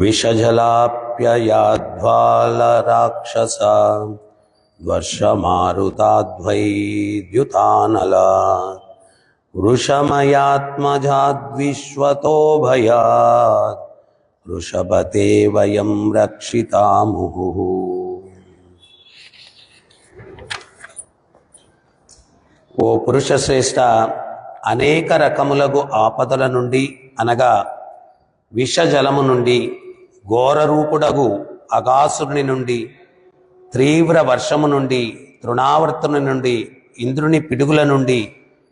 विषजलाप्ययाध्वालराक्षसा वर्षमारुताद्वैद्युतानला वृषमयात्मजाद्विश्वतो भयात् वृषभते वयं रक्षितामुः। ఓ పురుష శ్రేష్ఠ, అనేక రకములగు ఆపదల నుండి అనగా విషజలము నుండి, ఘోర రూపుడగు అగాసురుని నుండి, తీవ్ర వర్షము నుండి, తృణావర్తుని నుండి, ఇంద్రుని పిడుగుల నుండి,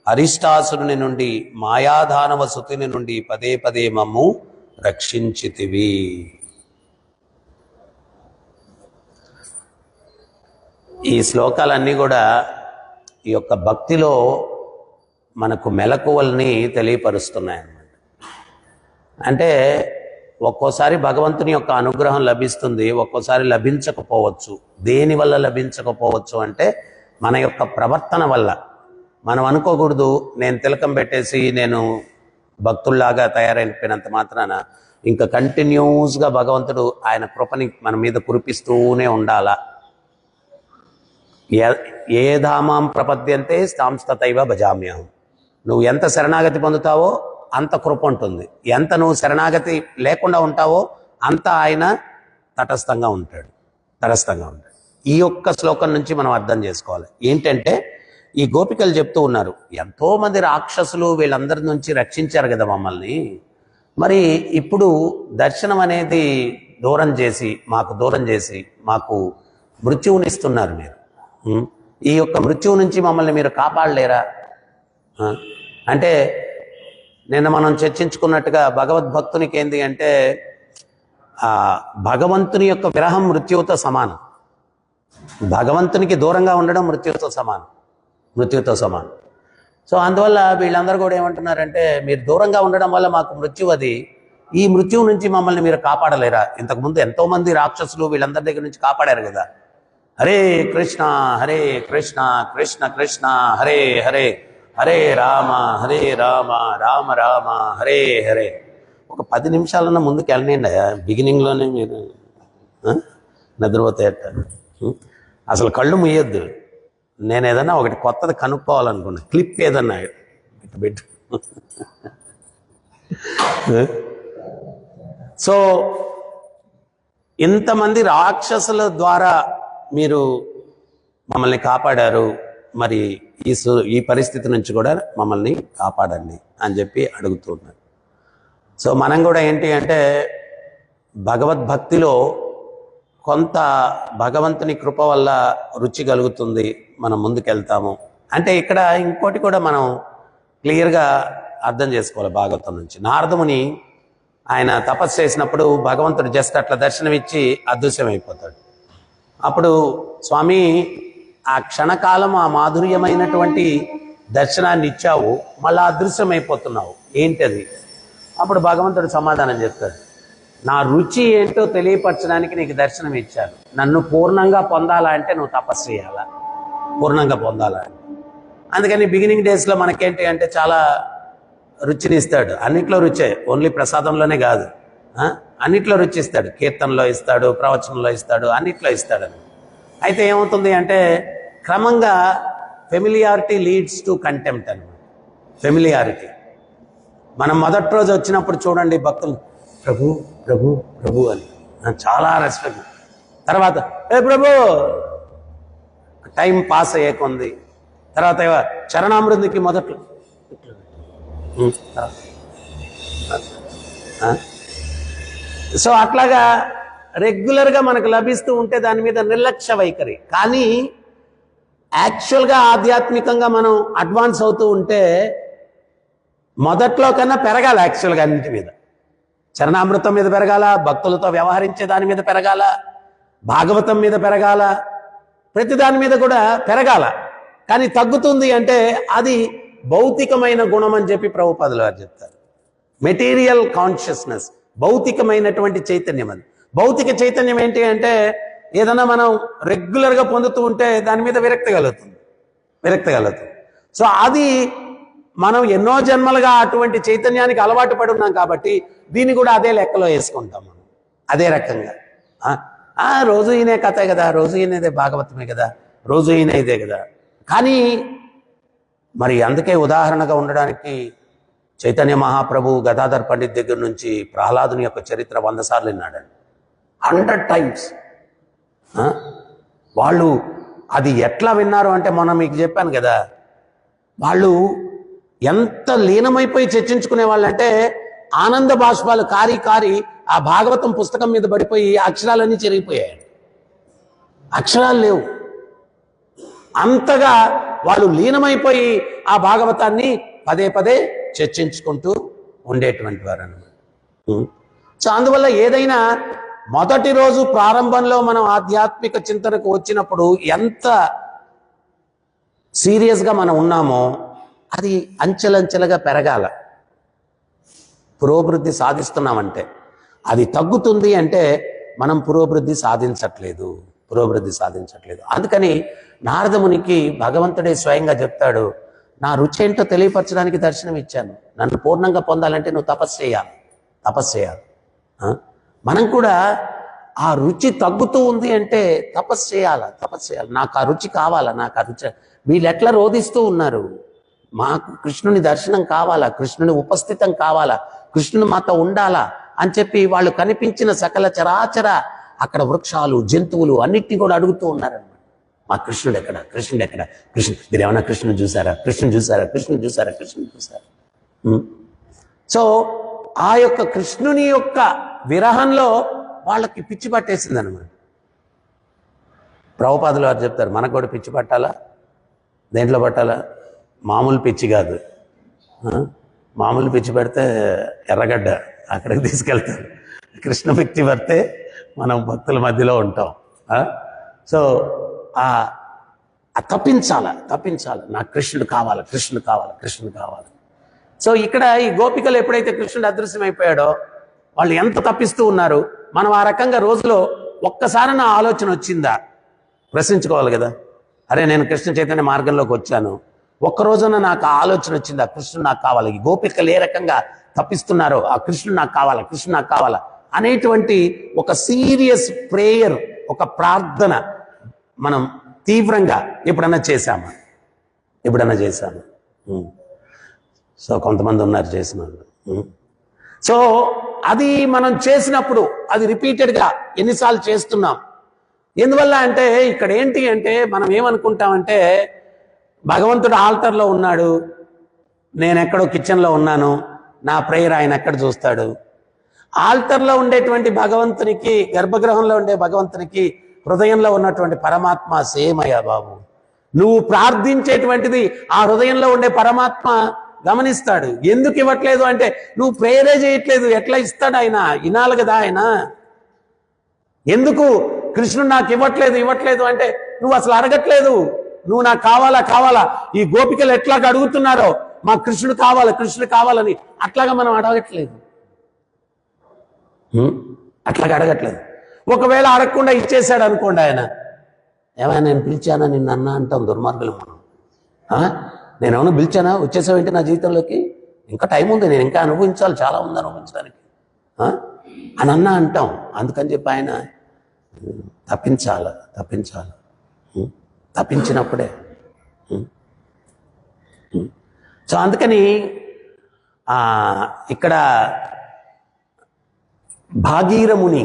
అరిష్టాసురుని నుండి, మాయాదానవ సుతుని నుండి పదే పదే మమ్ము రక్షించితివి. ఈ శ్లోకాలన్నీ కూడా ఈ యొక్క భక్తిలో మనకు మెలకువల్ని తెలియపరుస్తున్నాయన్నమాట. అంటే ఒక్కోసారి భగవంతుని యొక్క అనుగ్రహం లభిస్తుంది, ఒక్కోసారి లభించకపోవచ్చు. దేనివల్ల లభించకపోవచ్చు అంటే మన యొక్క ప్రవర్తన వల్ల. మనం అనుకోకూడదు, నేను తిలకం పెట్టేసి నేను భక్తుల్లాగా తయారైపోయినంత మాత్రాన ఇంకా కంటిన్యూస్గా భగవంతుడు ఆయన కృపని మన మీద కురిపిస్తూనే ఉండాలా. ఏ ధామాం ప్రపద్యంతే తాంస్తతైవ భజామ్యహం. నువ్వు ఎంత శరణాగతి పొందుతావో అంత కృప ఉంటుంది, ఎంత నువ్వు శరణాగతి లేకుండా ఉంటావో అంత ఆయన తటస్థంగా ఉంటాడు. ఈ యొక్క శ్లోకం నుంచి మనం అర్థం చేసుకోవాలి ఏంటంటే, ఈ గోపికలు చెప్తూ ఉన్నారు, ఎంతోమంది రాక్షసులు వీళ్ళందరి నుంచి రక్షించారు కదా మమ్మల్ని, మరి ఇప్పుడు దర్శనం అనేది మాకు దూరం చేసి మాకు మృత్యువునిస్తున్నారు మీరు. ఈ యొక్క మృత్యువు నుంచి మమ్మల్ని మీరు కాపాడలేరా అంటే, నిన్న మనం చర్చించుకున్నట్టుగా భగవద్భక్తునికి ఏంది అంటే, భగవంతుని యొక్క విరహం మృత్యువుతో సమానం. భగవంతునికి దూరంగా ఉండడం మృత్యువుతో సమానం. సో అందువల్ల వీళ్ళందరూ కూడా ఏమంటున్నారంటే, మీరు దూరంగా ఉండడం వల్ల మాకు మృత్యు, ఈ మృత్యువు నుంచి మమ్మల్ని మీరు కాపాడలేరా? ఇంతకుముందు ఎంతోమంది రాక్షసులు వీళ్ళందరి దగ్గర నుంచి కాపాడారు కదా. హరే కృష్ణ కృష్ణ కృష్ణ హరే హరే, హరే రామ రామ రామ హరే హరే. ఒక 10 నిమిషాలన్నా ముందుకు వెళ్ళనండి. బిగినింగ్లోనే మీరు నిద్రపోతాయట. అసలు కళ్ళు ముయ్యొద్దు. నేను ఏదన్నా ఒకటి కొత్తది కనుక్కోవాలనుకున్నా, క్లిప్ ఏదన్నా ఇటు పెట్టు. సో ఇంతమంది రాక్షసుల ద్వారా మీరు మమ్మల్ని కాపాడారు, మరి ఈ పరిస్థితి నుంచి కూడా మమ్మల్ని కాపాడండి అని చెప్పి అడుగుతున్నారు. సో మనం కూడా ఏంటి అంటే, భగవద్భక్తిలో కొంత భగవంతుని కృప వల్ల రుచి కలుగుతుంది, మనం ముందుకెళ్తాము. అంటే ఇక్కడ ఇంకోటి కూడా మనం క్లియర్గా అర్థం చేసుకోవాలి భాగవతం నుంచి. నారదముని ఆయన తపస్సు చేసినప్పుడు భగవంతుడు జస్ట్ అట్లా దర్శనమిచ్చి అదృశ్యమైపోతాడు. అప్పుడు స్వామి, ఆ క్షణకాలం ఆ మాధుర్యమైనటువంటి దర్శనాన్ని ఇచ్చావు, మళ్ళీ అదృశ్యమైపోతున్నావు, ఏంటది? అప్పుడు భగవంతుడు సమాధానం చెప్తాడు, నా రుచి ఏంటో తెలియపరచడానికి నీకు దర్శనం ఇచ్చాను. నన్ను పూర్ణంగా పొందాలా అంటే నువ్వు తపస్సు చేయాలా, పూర్ణంగా పొందాలా అంటే. అందుకని బిగినింగ్ డేస్లో మనకేంటి అంటే చాలా రుచిని ఇస్తాడు. అన్నిట్లో రుచే, ఓన్లీ ప్రసాదంలోనే కాదు, అన్నిట్లో రుచి ఇస్తాడు. కీర్తనలో ఇస్తాడు, ప్రవచనంలో ఇస్తాడు, అన్నిట్లో ఇస్తాడని. అయితే ఏమవుతుంది అంటే, క్రమంగా ఫెమిలియారిటీ లీడ్స్ టు కంటెంప్ట్ అనమాట. ఫెమిలియారిటీ. మనం మొదటి రోజు వచ్చినప్పుడు చూడండి, భక్తులు ప్రభు ప్రభు ప్రభు అని చాలా రెస్పెక్ట్. తర్వాత ఏ ప్రభు టైం పాస్ అయ్యేకొంది. తర్వాత చరణామృతికి మొదట్లో సో అట్లాగా రెగ్యులర్గా మనకు లభిస్తూ ఉంటే దాని మీద నిర్లక్ష్య వైఖరి. కానీ యాక్చువల్గా ఆధ్యాత్మికంగా మనం అడ్వాన్స్ అవుతూ ఉంటే మొదట్లో కన్నా పెరగాల. యాక్చువల్గా అన్నింటి మీద, చరణామృతం మీద పెరగాల, భక్తులతో వ్యవహరించే దాని మీద పెరగాల, భాగవతం మీద పెరగాల, ప్రతి దాని మీద కూడా పెరగాల. కానీ తగ్గుతుంది అంటే అది భౌతికమైన గుణం అని చెప్పి ప్రభుపాదులు గారు చెప్తారు. మెటీరియల్ కాన్షియస్నెస్, భౌతికమైనటువంటి చైతన్యం. అది భౌతిక చైతన్యం ఏంటి అంటే, ఏదైనా మనం రెగ్యులర్గా పొందుతూ ఉంటే దాని మీద విరక్తి కలుగుతుంది. సో అది మనం ఎన్నో జన్మలుగా అటువంటి చైతన్యానికి అలవాటు పడి ఉన్నాం కాబట్టి దీన్ని కూడా అదే లెక్కలో వేసుకుంటాం మనం. అదే రకంగా రోజు ఈయనే కథే కదా, రోజు ఈయనదే భాగవతమే కదా, రోజు ఈయన ఇదే కదా. కానీ మరి అందుకే ఉదాహరణగా ఉండడానికి చైతన్య మహాప్రభు గదాధర్ పండిత్ దగ్గర నుంచి ప్రహ్లాదుని యొక్క చరిత్ర 100 సార్లు విన్నాడండి, 100 times. వాళ్ళు అది ఎట్లా విన్నారు అంటే మొన్న మీకు చెప్పాను కదా, వాళ్ళు ఎంత లీనమైపోయి చర్చించుకునే వాళ్ళంటే ఆనంద బాష్పాలు కారి కారి ఆ భాగవతం పుస్తకం మీద పడిపోయి అక్షరాలన్నీ చెరిగిపోయాయి, అక్షరాలు లేవు. అంతగా వాళ్ళు లీనమైపోయి ఆ భాగవతాన్ని పదే పదే చర్చించుకుంటూ ఉండేటువంటి వారు అన్నమాట. సో అందువల్ల ఏదైనా మొదటి రోజు ప్రారంభంలో మనం ఆధ్యాత్మిక చింతనకు వచ్చినప్పుడు ఎంత సీరియస్గా మనం ఉన్నామో అది అంచెలంచెలుగా పెరగాల. పురోభివృద్ధి సాధిస్తున్నామంటే, అది తగ్గుతుంది అంటే మనం పురోభివృద్ధి సాధించట్లేదు. అందుకని నారదమునికి భగవంతుడే స్వయంగా చెప్తాడు, నా రుచి ఏంటో తెలియపరచడానికి దర్శనం ఇచ్చాను, నన్ను పూర్ణంగా పొందాలంటే నువ్వు తపస్సు చేయాలి. మనం కూడా ఆ రుచి తగ్గుతూ ఉంది అంటే తపస్సు చేయాలి. నాకు ఆ రుచి కావాలా, వీళ్ళు ఎట్లా రోధిస్తూ ఉన్నారు, మాకు కృష్ణుని దర్శనం కావాలా, కృష్ణుని ఉపస్థితం కావాలా, కృష్ణుని మాతో ఉండాలా అని చెప్పి వాళ్ళు కనిపించిన సకల చరాచర అక్కడ వృక్షాలు జంతువులు అన్నిటినీ కూడా అడుగుతూ ఉన్నారన్నమాట. మా కృష్ణుడు ఎక్కడ, మీరు ఏమన్నా కృష్ణుని చూసారా? సో ఆ యొక్క కృష్ణుని యొక్క విరహంలో వాళ్ళకి పిచ్చి పట్టేసింది అనమాట. ప్రభుపాదులు వారు చెప్తారు, మనకు కూడా పిచ్చి పట్టాలా, దేంట్లో పట్టాలా, మామూలు పిచ్చి కాదు. మామూలు పిచ్చి పెడితే ఎర్రగడ్డ అక్కడికి తీసుకెళ్తారు, కృష్ణ పిచ్చి పడితే మనం భక్తుల మధ్యలో ఉంటాం. సో తప్పించాల నాకు కృష్ణుడు కావాలి. సో ఇక్కడ ఈ గోపికలు ఎప్పుడైతే కృష్ణుడు అదృశ్యమైపోయాడో వాళ్ళు ఎంత తప్పిస్తూ ఉన్నారు. మనం ఆ రకంగా రోజులో ఒక్కసారి నా ఆలోచన వచ్చిందా ప్రశ్నించుకోవాలి కదా. అరే నేను కృష్ణ చైతన్య మార్గంలోకి వచ్చాను, ఒక్కరోజున నాకు ఆలోచన వచ్చిందా కృష్ణుడు నాకు కావాలి. ఈ గోపికలు ఏ రకంగా తప్పిస్తున్నారో ఆ కృష్ణుడు నాకు కావాలా అనేటువంటి ఒక సీరియస్ ప్రేయర్, ఒక ప్రార్థన మనం తీవ్రంగా ఎప్పుడన్నా చేశామా? సో కొంతమంది ఉన్నారు చేసిన వాళ్ళు. సో అది మనం చేసినప్పుడు అది రిపీటెడ్గా ఎన్నిసార్లు చేస్తున్నాం. ఎందువల్ల అంటే ఇక్కడ ఏంటి అంటే మనం ఏమనుకుంటామంటే భగవంతుడు ఆల్టర్లో ఉన్నాడు, నేను ఎక్కడో కిచెన్లో ఉన్నాను, నా ప్రేయర్ ఆయన ఎక్కడ చూస్తాడు. ఆల్టర్లో ఉండేటువంటి భగవంతునికి, గర్భగృహంలో ఉండే భగవంతునికి హృదయంలో ఉన్నటువంటి పరమాత్మ సేమ్ అయ్యా బాబు. నువ్వు ప్రార్థించేటువంటిది ఆ హృదయంలో ఉండే పరమాత్మ గమనిస్తాడు. ఎందుకు ఇవ్వట్లేదు అంటే నువ్వు ప్రేయరే చేయట్లేదు, ఎట్లా ఇస్తాడు ఆయన? వినాలి కదా ఆయన. ఎందుకు కృష్ణుడు నాకు ఇవ్వట్లేదు అంటే నువ్వు అసలు అడగట్లేదు. నువ్వు నాకు కావాలా ఈ గోపికలు ఎట్లాగా అడుగుతున్నారో మా కృష్ణుడు కావాలని అట్లాగా మనం అడగట్లేదు. అట్లాగా అడగట్లేదు. ఒకవేళ అడగకుండా ఇచ్చేసాడు అనుకోండి ఆయన, ఏమైనా నేను పిలిచానా నిన్ను అన్నా అంటాం దుర్మార్గులు మనం. నేనేమన్నా పిలిచానా, వచ్చేసావేంటి నా జీవితంలోకి, ఇంకా టైం ఉంది, నేను ఇంకా అనుభవించాలి, చాలా ఉంది అనుభవించడానికి అని అన్నా అంటాం. అందుకని చెప్పి ఆయన తప్పించినప్పుడే. సో అందుకని ఇక్కడ భాగీరముని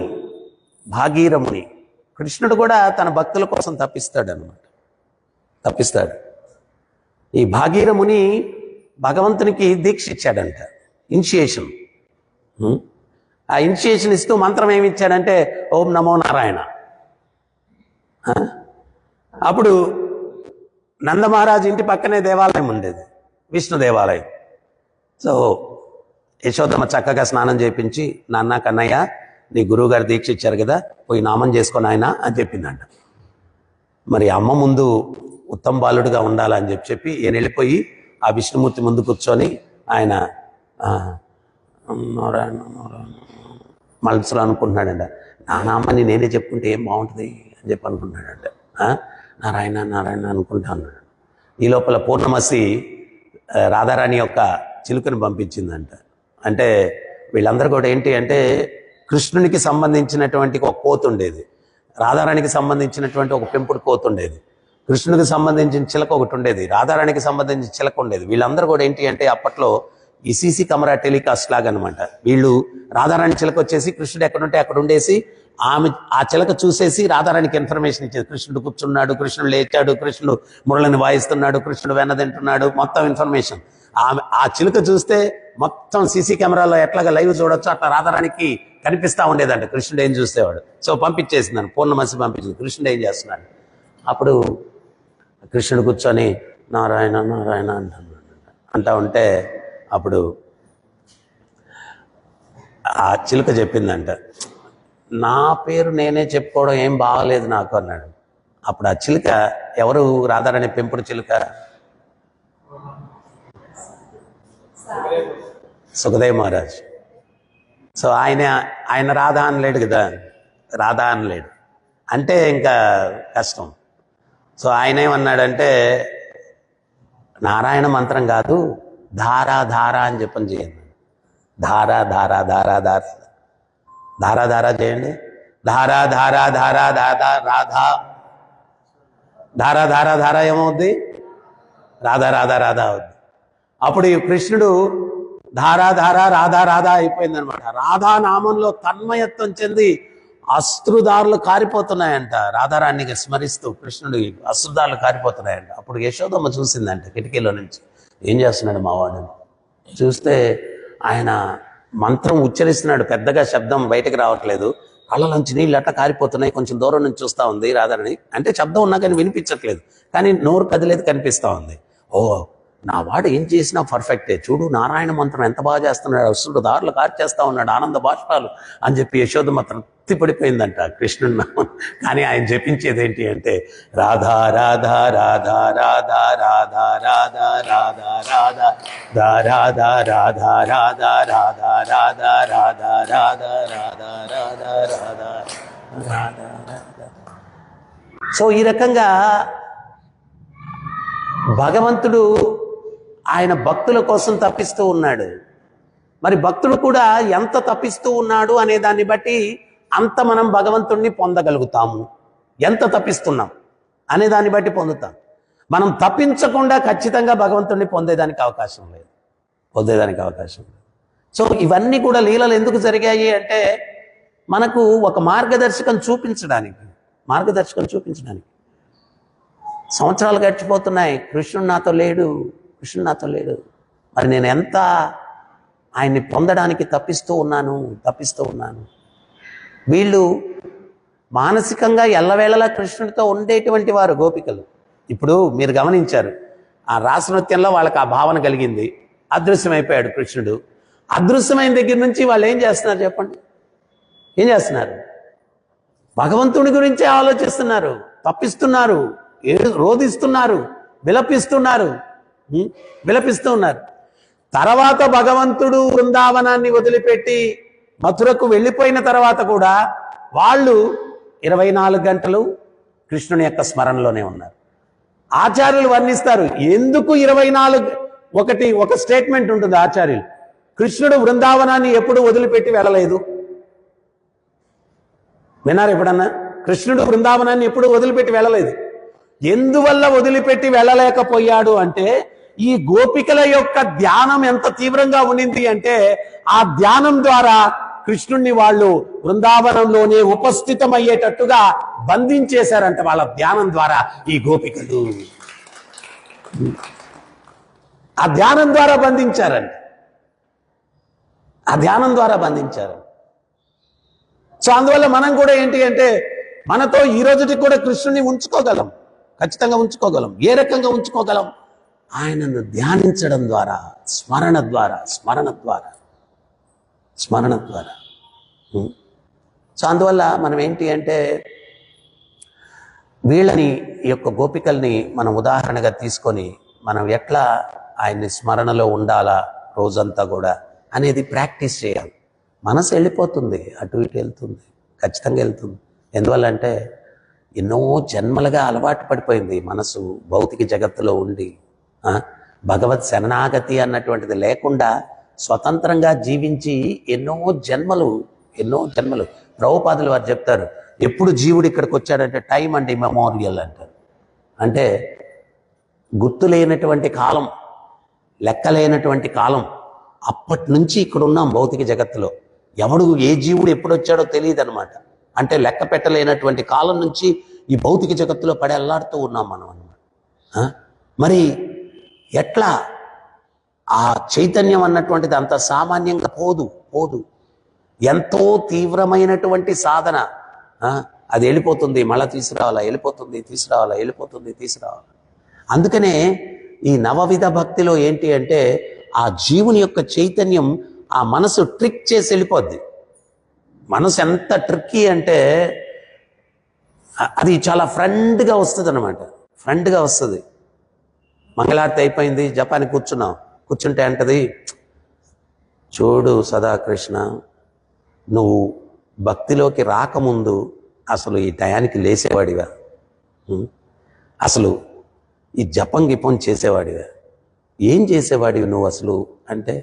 కృష్ణుడు కూడా తన భక్తుల కోసం తప్పిస్తాడు. ఈ భాగీరముని భగవంతునికి దీక్ష ఇచ్చాడంట, ఇనిషియేషన్. ఆ ఇనిషియేషన్ ఇస్తూ మంత్రం ఏమి ఇచ్చాడంటే ఓం నమో నారాయణ. అప్పుడు నందమహారాజు ఇంటి పక్కనే దేవాలయం ఉండేది, విష్ణు దేవాలయం. సో యశోదమ్మ చక్కగా స్నానం చేయించి, నాన్న కన్నయ్య నీ గురువు గారు దీక్ష ఇచ్చారు కదా, పోయి నామం చేసుకొని ఆయన అని చెప్పిందంట. మరి అమ్మ ముందు ఉత్తమ బాలుడుగా ఉండాలని చెప్పి ఈయన వెళ్ళిపోయి ఆ విష్ణుమూర్తి ముందు కూర్చొని ఆయన మనసులో అనుకుంటున్నాడంట, నా నామాన్ని నేనే చెప్పుకుంటే ఏం బాగుంటుంది అని చెప్పి అనుకుంటున్నాడంట. నారాయణ అనుకుంటా ఉన్నాడు. ఈ లోపల పూర్ణమసి రాధారాణి యొక్క చిలుకను పంపించిందంట. అంటే వీళ్ళందరూ కూడా ఏంటి అంటే కృష్ణునికి సంబంధించినటువంటి ఒక కోతి ఉండేది, రాధారాణికి సంబంధించినటువంటి ఒక పెంపుడు కోతి ఉండేది, కృష్ణుడికి సంబంధించిన చిలక ఒకటి ఉండేది, రాధారాణికి సంబంధించిన చిలక ఉండేది. వీళ్ళందరూ కూడా ఏంటి అంటే అప్పట్లో ఈ సీసీ కెమెరా టెలికాస్ట్ లాగా అనమాట. వీళ్ళు రాధారాణి చిలక వచ్చేసి కృష్ణుడు ఎక్కడుంటే అక్కడ ఉండేసి ఆ చిలక చూసేసి రాధారాణికి ఇన్ఫర్మేషన్ ఇచ్చేది. కృష్ణుడు కూర్చున్నాడు, కృష్ణుడు లేచాడు, కృష్ణుడు మురళిని వాయిస్తున్నాడు, కృష్ణుడు వెన్నదింటున్నాడు, మొత్తం ఇన్ఫర్మేషన్ ఆ చిలుక చూస్తే మొత్తం సీసీ కెమెరాలో ఎట్లాగా లైవ్ చూడొచ్చు అట్లా రాధారాణికి కనిపిస్తూ ఉండేదంట కృష్ణుడు ఏం చూసేవాడు. సో పంపించేసిందని పూర్ణమసి పంపించింది, కృష్ణుడు ఏం చేస్తున్నాడు. అప్పుడు కృష్ణుడు కూర్చొని నారాయణ నారాయణ అంటా ఉంటే అప్పుడు ఆ చిలుక చెప్పిందంట, నా పేరు నేనే చెప్పుకోవడం ఏం బాగలేదు నాకు అన్నాడు. అప్పుడు ఆ చిలుక ఎవరు, రాధారాణి పెంపుడు చిలుక సుఖదేవ్ మహారాజ్. సో ఆయన రాధా అనలేడు కదా, రాధా అనలేడు అంటే ఇంకా కష్టం. సో ఆయన ఏమన్నాడంటే నారాయణ మంత్రం కాదు, ధారా ధారా అని చెప్పని చేయండి. ధారా ధారా ధారా ధారా ధారా ధారా చేయండి. ధారా ధారా ధారా ధారా రాధా ధారా ధారా ధారా ఏమవుద్ది, రాధా రాధా రాధా అవుద్ది. అప్పుడు ఈ కృష్ణుడు ధారా ధారా రాధా రాధా అయిపోయిందనమాట. రాధా నామంలో తన్మయత్వం చెంది అశ్రుదారులు కారిపోతున్నాయంట. రాధారాణికి స్మరిస్తూ కృష్ణుడు అశ్రుదారులు కారిపోతున్నాయంట. అప్పుడు యశోదమ్మ చూసిందంట కిటికీలో నుంచి, ఏం చేస్తున్నాడు మావాడని. చూస్తే ఆయన మంత్రం ఉచ్చరిస్తున్నాడు, పెద్దగా శబ్దం బయటకు రావట్లేదు, కళ్ళలోంచి నీళ్ళు అట్లా కారిపోతున్నాయి. కొంచెం దూరం నుంచి చూస్తూ ఉంది రాధారాణి, అంటే శబ్దం ఉన్నా కానీ వినిపించట్లేదు, కానీ నోరు కదిలేదు కనిపిస్తూ ఉంది. ఓ నా వాడు ఏం చేసినా పర్ఫెక్టే, చూడు నారాయణ మంత్రం ఎంత బాగా చేస్తున్నాడు, అసురుడు దారులు కార్చేస్తా ఉన్నాడు, ఆనంద బాష్పాలు అని చెప్పి యశోదమ్మ తృప్తి పడిపోయిందంట కృష్ణుడు. కానీ ఆయన జపించేది ఏంటి అంటే రాధా రాధా రాధా రాధా రాధా రాధా రాధా రాధా రాధా రాధా రాధా రాధా రాధా రాధా రాధా రాధా రాధా రాధా రాధా. సో ఈ రకంగా భగవంతుడు ఆయన భక్తుల కోసం తప్పిస్తూ ఉన్నాడు. మరి భక్తుడు కూడా ఎంత తప్పిస్తూ ఉన్నాడు అనే దాన్ని బట్టి అంత మనం భగవంతుడిని పొందగలుగుతాము. ఎంత తప్పిస్తున్నాం అనే దాన్ని బట్టి పొందుతాం. మనం తప్పించకుండా ఖచ్చితంగా భగవంతుడిని పొందేదానికి అవకాశం లేదు. సో ఇవన్నీ కూడా లీలలు ఎందుకు జరిగాయి అంటే మనకు ఒక మార్గదర్శకం చూపించడానికి. సంవత్సరాలు గడిచిపోతున్నాయి, కృష్ణుడు నాతో లేడు. మరి నేను ఎంత ఆయన్ని పొందడానికి తప్పిస్తూ ఉన్నాను. వీళ్ళు మానసికంగా ఎల్లవేళలా కృష్ణుడితో ఉండేటువంటి వారు గోపికలు. ఇప్పుడు మీరు గమనించారు, ఆ రాసనృత్యంలో వాళ్ళకి ఆ భావన కలిగింది, అదృశ్యమైపోయాడు కృష్ణుడు. అదృశ్యమైన దగ్గర నుంచి వాళ్ళు ఏం చేస్తున్నారు చెప్పండి? ఏం చేస్తున్నారు? భగవంతుడి గురించే ఆలోచిస్తున్నారు, తప్పిస్తున్నారు, రోధిస్తున్నారు, విలపిస్తూ ఉన్నారు. తర్వాత భగవంతుడు బృందావనాన్ని వదిలిపెట్టి మథురకు వెళ్ళిపోయిన తర్వాత కూడా వాళ్ళు 24 గంటలు కృష్ణుని యొక్క స్మరణలోనే ఉన్నారు. ఆచార్యులు వర్ణిస్తారు ఎందుకు 24. ఒక స్టేట్మెంట్ ఉంటుంది ఆచార్యులు, కృష్ణుడు బృందావనాన్ని ఎప్పుడు వదిలిపెట్టి వెళ్ళలేదు. విన్నారు ఎప్పుడన్నా? కృష్ణుడు బృందావనాన్ని ఎప్పుడు వదిలిపెట్టి వెళ్ళలేదు. ఎందువల్ల వదిలిపెట్టి వెళ్ళలేకపోయాడు అంటే ఈ గోపికల యొక్క ధ్యానం ఎంత తీవ్రంగా ఉండింది అంటే ఆ ధ్యానం ద్వారా కృష్ణుణ్ణి వాళ్ళు బృందావనంలోనే ఉపస్థితమయ్యేటట్టుగా బంధించేశారంట. వాళ్ళ ధ్యానం ద్వారా ఈ గోపికలు ఆ ధ్యానం ద్వారా బంధించారు. సో అందువల్ల మనం కూడా ఏంటి అంటే మనతో ఈ రోజుకి కూడా కృష్ణుని ఉంచుకోగలం, ఖచ్చితంగా ఉంచుకోగలం. ఏ రకంగా ఉంచుకోగలం? ఆయనను ధ్యానించడం ద్వారా, స్మరణ ద్వారా. సో అందువల్ల మనం ఏంటి అంటే వీళ్ళని, ఈ యొక్క గోపికల్ని మనం ఉదాహరణగా తీసుకొని మనం ఎట్లా ఆయన్ని స్మరణలో ఉండాలా రోజంతా కూడా అనేది ప్రాక్టీస్ చేయాలి. మనసు వెళ్ళిపోతుంది, అటు ఇటు వెళ్తుంది, ఖచ్చితంగా వెళ్తుంది. ఎందువల్ల అంటే ఎన్నో జన్మలుగా అలవాటు పడిపోయింది మనసు భౌతిక జగత్తులో ఉండి. భగవత్ శరణాగతి అన్నటువంటిది లేకుండా స్వతంత్రంగా జీవించి ఎన్నో ఎన్నో జన్మలు. ప్రభుపాదులు వారు చెప్తారు, ఎప్పుడు జీవుడు ఇక్కడికి వచ్చాడంటే టైం అండ్ ఇమ్మెమోరియల్ అంటారు. అంటే గుర్తు లేనటువంటి కాలం, లెక్కలేనటువంటి కాలం, అప్పటి నుంచి ఇక్కడ ఉన్నాం భౌతిక జగత్తులో. ఎవడు ఏ జీవుడు ఎప్పుడు వచ్చాడో తెలియదు అనమాట. అంటే లెక్క పెట్టలేనటువంటి కాలం నుంచి ఈ భౌతిక జగత్తులో పడి అల్లాడుతూ ఉన్నాం మనం అనమాట. మరి ఎట్లా ఆ చైతన్యం అన్నటువంటిది అంత సామాన్యంగా పోదు. ఎంతో తీవ్రమైనటువంటి సాధన. అది వెళ్ళిపోతుంది, మళ్ళీ తీసుకురావాలా, తీసుకురావాలా. అందుకనే ఈ నవవిధ భక్తిలో ఏంటి అంటే ఆ జీవుని యొక్క చైతన్యం ఆ మనసు ట్రిక్ చేసి వెళ్ళిపోద్ది. మనసు ఎంత ట్రిక్కీ అంటే అది చాలా ఫ్రెండ్గా వస్తుంది అనమాట. ఫ్రెండ్గా వస్తుంది. మంగళారతి అయిపోయింది, జపాన్ కూర్చుంటే అంటది, చూడు సదాకృష్ణ, నువ్వు భక్తిలోకి రాకముందు అసలు ఈ టయానికి లేసేవాడివా? అసలు ఈ జపం గిపం చేసేవాడివా? ఏం చేసేవాడివి నువ్వు అసలు అంటే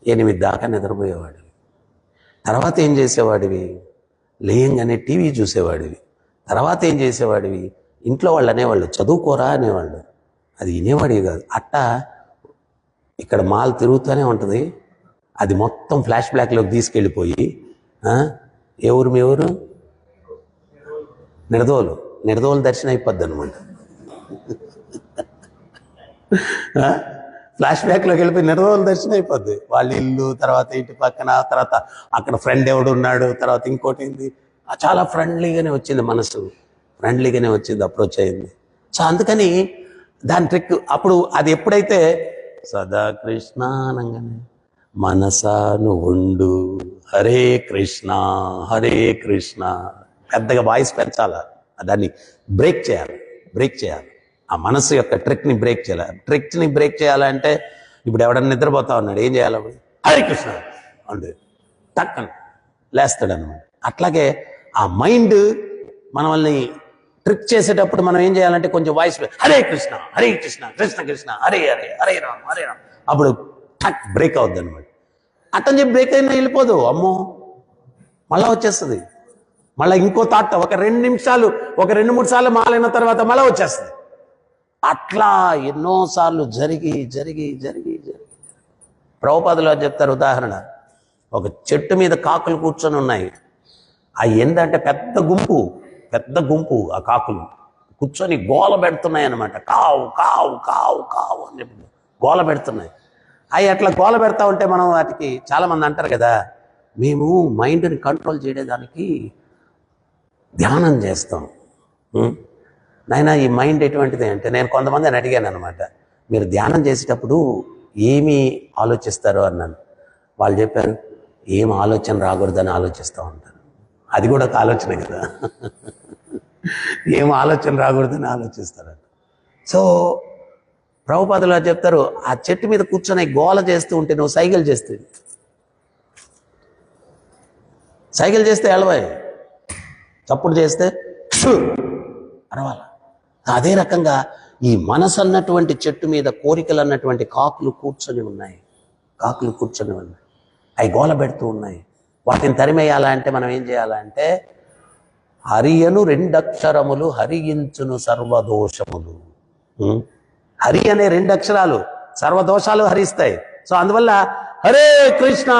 8 దాకా నిద్రపోయేవాడివి. తర్వాత ఏం చేసేవాడివి? లేయంగానే టీవీ చూసేవాడివి. తర్వాత ఏం చేసేవాడివి? ఇంట్లో వాళ్ళు అనేవాళ్ళు చదువుకోరా అనేవాళ్ళు, అది వినేవాడివి కాదు. అట్టా ఇక్కడ మాల్ తిరుగుతూనే ఉంటుంది. అది మొత్తం ఫ్లాష్ బ్యాక్లోకి తీసుకెళ్ళిపోయి ఏ ఊరు మీ ఊరు? నిడదోలు దర్శనం అయిపోద్ది అనమాట. ఫ్లాష్ బ్యాక్లోకి వెళ్ళిపోయి నిడదోలు దర్శనం అయిపోద్ది. వాళ్ళ ఇల్లు, తర్వాత ఇంటి పక్కన, తర్వాత అక్కడ ఫ్రెండ్ ఎవడు ఉన్నాడు, తర్వాత ఇంకోటి ఏంది, చాలా ఫ్రెండ్లీగానే వచ్చింది మనసు, ఫ్రెండ్లీగానే వచ్చింది, అప్రోచ్ అయింది. సో అందుకని దాని ట్రిక్ అప్పుడు అది ఎప్పుడైతే సదాకృష్ణ అనగానే మనసాను ఉండు, హరే కృష్ణ పెద్దగా వాయిస్ పెంచాలా, దాన్ని బ్రేక్ చేయాలి. ఆ మనసు యొక్క ట్రిక్ని బ్రేక్ చేయాలంటే ఇప్పుడు ఎవడన్నా నిద్రపోతా ఉన్నాడు, ఏం చేయాలి? అప్పుడు హరే కృష్ణ అంటే టక్కన లేస్తాడనమాట. అట్లాగే ఆ మైండ్ మనల్ని ట్రిక్ చేసేటప్పుడు మనం ఏం చేయాలంటే కొంచెం వాయిస్ హరే కృష్ణ కృష్ణ కృష్ణ హరే రామ్. అప్పుడు టక్ బ్రేక్ అవుద్ది అనమాట. అట్టని చెప్పి బ్రేక్ అయినా వెళ్ళిపోదు, అమ్మో మళ్ళా వచ్చేస్తుంది. మళ్ళీ ఇంకో థాట్ ఒక 2 నిమిషాలు, ఒక 2-3 సార్లు మాలైన తర్వాత మళ్ళీ వచ్చేస్తుంది. అట్లా ఎన్నోసార్లు జరిగి ప్రభుపాదులు చెప్తారు ఉదాహరణ, ఒక చెట్టు మీద కాకులు కూర్చొని ఉన్నాయి. అవి ఏంటంటే పెద్ద గుంపు ఆ కాకులు కూర్చొని గోల పెడుతున్నాయి అన్నమాట. కావు కావు కావు కావు అని చెప్పి గోల పెడుతున్నాయి. అవి అట్లా గోల పెడతా ఉంటే మనం వాటికి చాలామంది అంటారు కదా, మేము మైండ్ని కంట్రోల్ చేయడానికి ధ్యానం చేస్తాం. నాయన ఈ మైండ్ ఎటువంటిది అంటే, నేను కొంతమందిని అడిగాను అనమాట, మీరు ధ్యానం చేసేటప్పుడు ఏమి ఆలోచిస్తారు అన్నాను. వాళ్ళు చెప్పారు, ఏం ఆలోచన రాకూడదని ఆలోచిస్తూ ఉంటారు. అది కూడా ఒక ఆలోచనే కదా, ఏం ఆలోచన రాకూడదని ఆలోచిస్తారంట. సో ప్రభుపాదులు చెప్తారు, ఆ చెట్టు మీద కూర్చొని గోల చేస్తూ ఉంటే నువ్వు సైకిల్ చేస్తే ఎలవాయి, చప్పుడు చేస్తే అరవాల. అదే రకంగా ఈ మనసు అన్నటువంటి చెట్టు మీద కోరికలు అన్నటువంటి కాకులు కూర్చొని ఉన్నాయి. అవి గోల పెడుతూ ఉన్నాయి. వాటిని తరిమేయాలంటే మనం ఏం చేయాలంటే, హరియను 2 అక్షరములు హరించును సర్వదోషములు. హరి అనే 2 అక్షరాలు సర్వదోషాలు హరిస్తాయి. సో అందువల్ల హరే కృష్ణ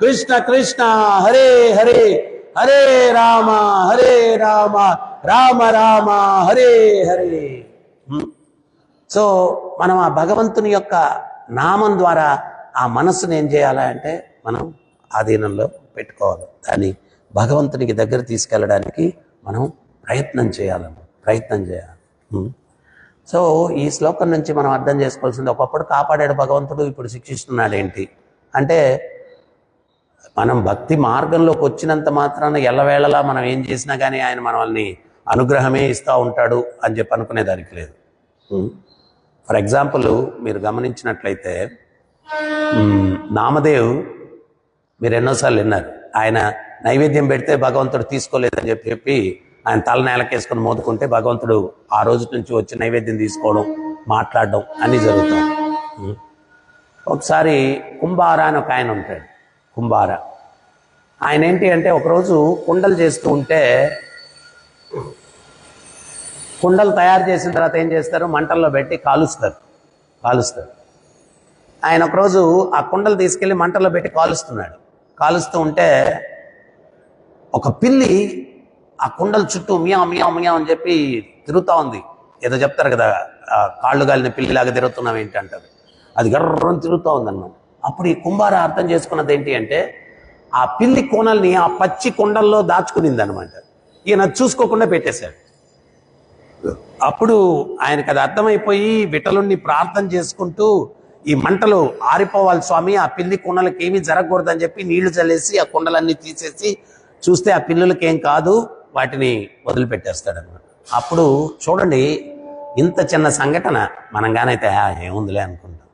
కృష్ణ కృష్ణ హరే హరే, హరే రామ రామ రామ హరే హరే. సో మనం ఆ భగవంతుని యొక్క నామం ద్వారా ఆ మనస్సును ఏం చేయాలంటే మనం ఆధీనంలో పెట్టుకోవాలి. దాన్ని భగవంతునికి దగ్గర తీసుకెళ్ళడానికి మనం ప్రయత్నం చేయాలి. సో ఈ శ్లోకం నుంచి మనం అర్థం చేసుకోవాల్సింది, ఒకప్పుడు కాపాడాడు భగవంతుడు, ఇప్పుడు శిక్షిస్తున్నాడు ఏంటి అంటే, మనం భక్తి మార్గంలోకి వచ్చినంత మాత్రాన ఎల్లవేళలా మనం ఏం చేసినా కానీ ఆయన మనల్ని అనుగ్రహమే ఇస్తూ ఉంటాడు అని చెప్పి అనుకునేదానికి లేదు. ఫర్ ఎగ్జాంపుల్ మీరు గమనించినట్లయితే నామదేవ్ మీరు ఎన్నోసార్లు విన్నారు, ఆయన నైవేద్యం పెడితే భగవంతుడు తీసుకోలేదని చెప్పి ఆయన తల నేలకేసుకొని మోదుకుంటే భగవంతుడు ఆ రోజు నుంచి వచ్చి నైవేద్యం తీసుకోవడం, మాట్లాడడం అన్నీ జరుగుతాయి. ఒకసారి కుంభార అని ఒక ఆయన ఉంటాడు. ఆయన ఏంటి అంటే ఒకరోజు కుండలు చేస్తూ ఉంటే, కుండలు తయారు చేసిన తర్వాత ఏం చేస్తారు, మంటల్లో పెట్టి కాలుస్తారు. ఆయన ఒకరోజు ఆ కుండలు తీసుకెళ్ళి మంటల్లో పెట్టి కాలుస్తూ ఉంటే ఒక పిల్లి ఆ కుండల చుట్టూ మియా మియా మియా అని చెప్పి తిరుగుతూ ఉంది. ఏదో చెప్తారు కదా, కాళ్ళు గాలిన పిల్లిలాగా తిరుగుతున్నాం ఏంటి అంటారు. అది గర్రం తిరుగుతూ ఉందన్నమాట. అప్పుడు ఈ కుంభార అర్థం చేసుకున్నది ఏంటి అంటే, ఆ పిల్లి కోనల్ని ఆ పచ్చి కొండల్లో దాచుకునింది అనమాట. ఈయన చూసుకోకుండా పెట్టేశాడు. అప్పుడు ఆయనకు అది అర్థమైపోయి విఠలుణ్ణి ప్రార్థన చేసుకుంటూ, ఈ మంటలు ఆరిపోవాలి స్వామి, ఆ పిల్లి కుండలకి ఏమీ జరగకూడదని చెప్పి నీళ్లు చల్లేసి ఆ కుండలన్నీ తీసేసి చూస్తే ఆ పిల్లులకి ఏం కాదు, వాటిని వదిలిపెట్టేస్తాడు అనమాట. అప్పుడు చూడండి, ఇంత చిన్న సంఘటన మనంగానైతే ఏముందిలే అనుకుంటాం.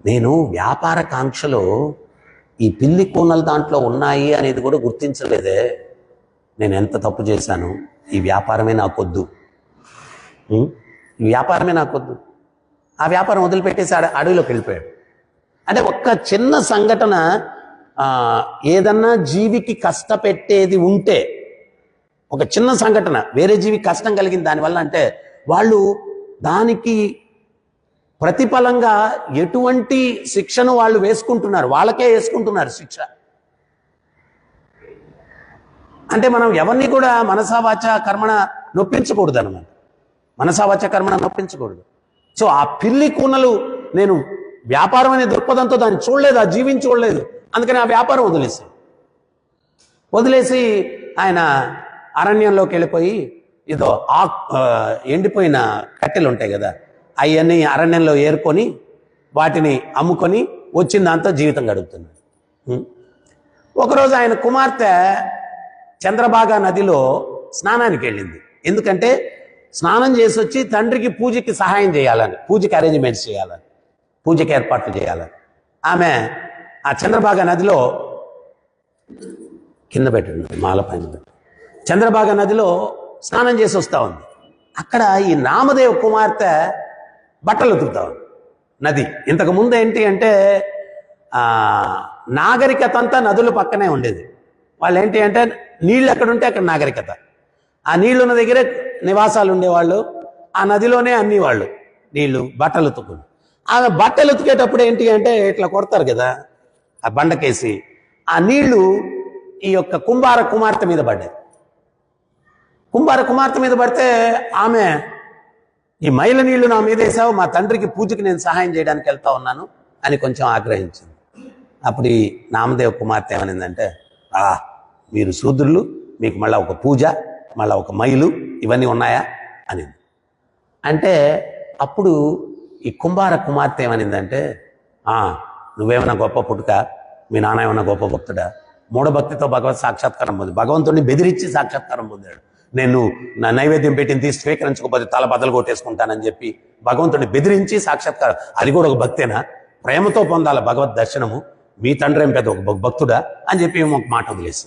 నేను వ్యాపార కాంక్షలో ఈ పిల్లి కూనలు దాంట్లో ఉన్నాయి అనేది కూడా గుర్తించలేదే. నేను ఎంత తప్పు చేశాను. ఈ వ్యాపారమే నాకొద్దు, ఆ వ్యాపారం వదిలిపెట్టేసి అడవిలోకి వెళ్ళిపోయాడు. అంటే ఒక్క చిన్న సంఘటన, ఏదన్నా జీవికి కష్టపెట్టేది ఉంటే, ఒక చిన్న సంఘటన వేరే జీవికి కష్టం కలిగింది దానివల్ల అంటే, వాళ్ళు దానికి ప్రతిఫలంగా ఎటువంటి శిక్షను వాళ్ళు వేసుకుంటున్నారు, వాళ్ళకే వేసుకుంటున్నారు శిక్ష. అంటే మనం ఎవరిని కూడా మనసా వాచా కర్మణ నొప్పించకూడదు అనమాట. మనసా వాచా కర్మణ నొప్పించకూడదు. సో ఆ పిల్లి కూనలు నేను వ్యాపారం అనే దృక్పథంతో దాన్ని చూడలేదు, ఆ జీవిని చూడలేదు. అందుకని ఆ వ్యాపారం వదిలేసి ఆయన అరణ్యంలోకి వెళ్ళిపోయి, ఏదో ఎండిపోయిన కట్టెలు ఉంటాయి కదా, అవన్నీ అరణ్యంలో ఏరుకొని వాటిని అమ్ముకొని వచ్చిన దాంతో జీవితం గడుపుతున్నాడు. ఒకరోజు ఆయన కుమార్తె చంద్రభాగా నదిలో స్నానానికి వెళ్ళింది. ఎందుకంటే స్నానం చేసి వచ్చి తండ్రికి పూజకి సహాయం చేయాలని, పూజకి అరేంజ్మెంట్స్ చేయాలని, పూజకి ఏర్పాట్లు చేయాలని ఆమె ఆ చంద్రభాగా నదిలో కింద పెట్టండి, మాలపైన పెట్టి చంద్రభాగా నదిలో స్నానం చేసి వస్తూ ఉంది. అక్కడ ఈ నామదేవ్ కుమార్తె బట్టలు ఉతుకుతా ఉంది. నది ఇంతకు ముందు ఏంటి అంటే నాగరికత అంతా నదుల పక్కనే ఉండేది. వాళ్ళు ఏంటి అంటే నీళ్ళు ఎక్కడుంటే అక్కడ నాగరికత, ఆ నీళ్లున్న దగ్గరే నివాసాలు ఉండేవాళ్ళు, ఆ నదిలోనే అన్ని వాళ్ళు నీళ్లు బట్టలు ఉతుకుని. ఆమె బట్టలు ఉతికేటప్పుడు ఏంటి అంటే ఇట్లా కొడతారు కదా ఆ బండకేసి, ఆ నీళ్లు ఈ యొక్క కుంభార కుమార్తె మీద పడ్డాయి. కుంభార కుమార్తె మీద పడితే ఆమె, ఈ మైల నీళ్లు నా మీద వేసావు, మా తండ్రికి పూజకి నేను సహాయం చేయడానికి వెళ్తా ఉన్నాను అని కొంచెం ఆగ్రహించింది. అప్పుడు ఈ నామదేవ్ కుమార్తె ఏమనిందంటే, మీరు శూద్రులు, మీకు మళ్ళీ ఒక పూజ, మళ్ళీ ఒక మైలు, ఇవన్నీ ఉన్నాయా అని. అంటే అప్పుడు ఈ కుంభార కుమార్తె ఏమనిందంటే, నువ్వేమన్నా గొప్ప పుట్టుక, మీ నాన్న ఏమన్నా గొప్ప భక్తుడా, మూఢభక్తితో భగవత్ సాక్షాత్కారం పొంది భగవంతుడిని బెదిరించి సాక్షాత్కారం పొందాడు. నేను నా నైవేద్యం పెట్టింది స్వీకరించకపోతే తల బద్దలు కొట్టేసుకుంటానని చెప్పి భగవంతుడిని బెదిరించి సాక్షాత్కారం, అది కూడా ఒక భక్తేనా? ప్రేమతో పొందాల భగవద్ దర్శనము, మీ తండ్రి ఏం పెద్ద ఒక భక్తుడా అని చెప్పి ఒక మాట వదిలేసి.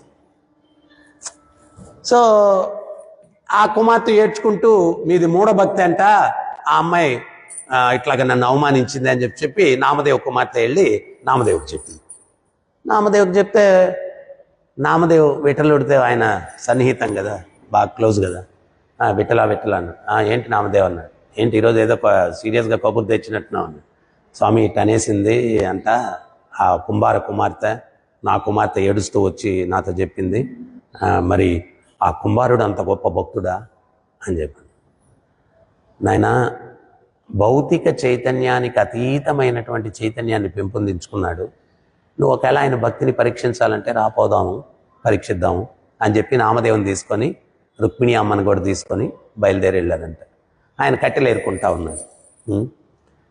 సో ఆ కుమార్తె ఏడ్చుకుంటూ, మీది మూఢభక్తి అంట, ఆ అమ్మాయి ఇట్లాగా నన్ను అవమానించింది అని చెప్పి నామదేవ్ కుమార్తె వెళ్ళి నామదేవుకి చెప్పింది. నామదేవుకి చెప్తే నామదేవ్ విఠలుడితే ఆయన సన్నిహితం కదా, బాగా క్లోజ్ కదా, విఠల అన్నాడు. ఏంటి నామదేవ్ అన్నాడు, ఏంటి ఈరోజు ఏదో సీరియస్గా కబుర్ తెచ్చినట్టున్నావు అన్నాడు. స్వామి ఇట్ అనేసింది అంట, ఆ కుంభార కుమార్తె, నా కుమార్తె ఏడుస్తూ వచ్చి నాతో చెప్పింది, మరి ఆ కుంభారుడు అంత గొప్ప భక్తుడా అని చెప్పాను. నాయన, భౌతిక చైతన్యానికి అతీతమైనటువంటి చైతన్యాన్ని పెంపొందించుకున్నాడు. నువ్వు ఒకవేళ ఆయన భక్తిని పరీక్షించాలంటే రాపోదాము, పరీక్షిద్దాము అని చెప్పి నామదేవుని తీసుకొని రుక్మిణి అమ్మని కూడా తీసుకొని బయలుదేరి వెళ్ళారంట. ఆయన కట్టెలు ఏరుకుంటా ఉన్నాడు.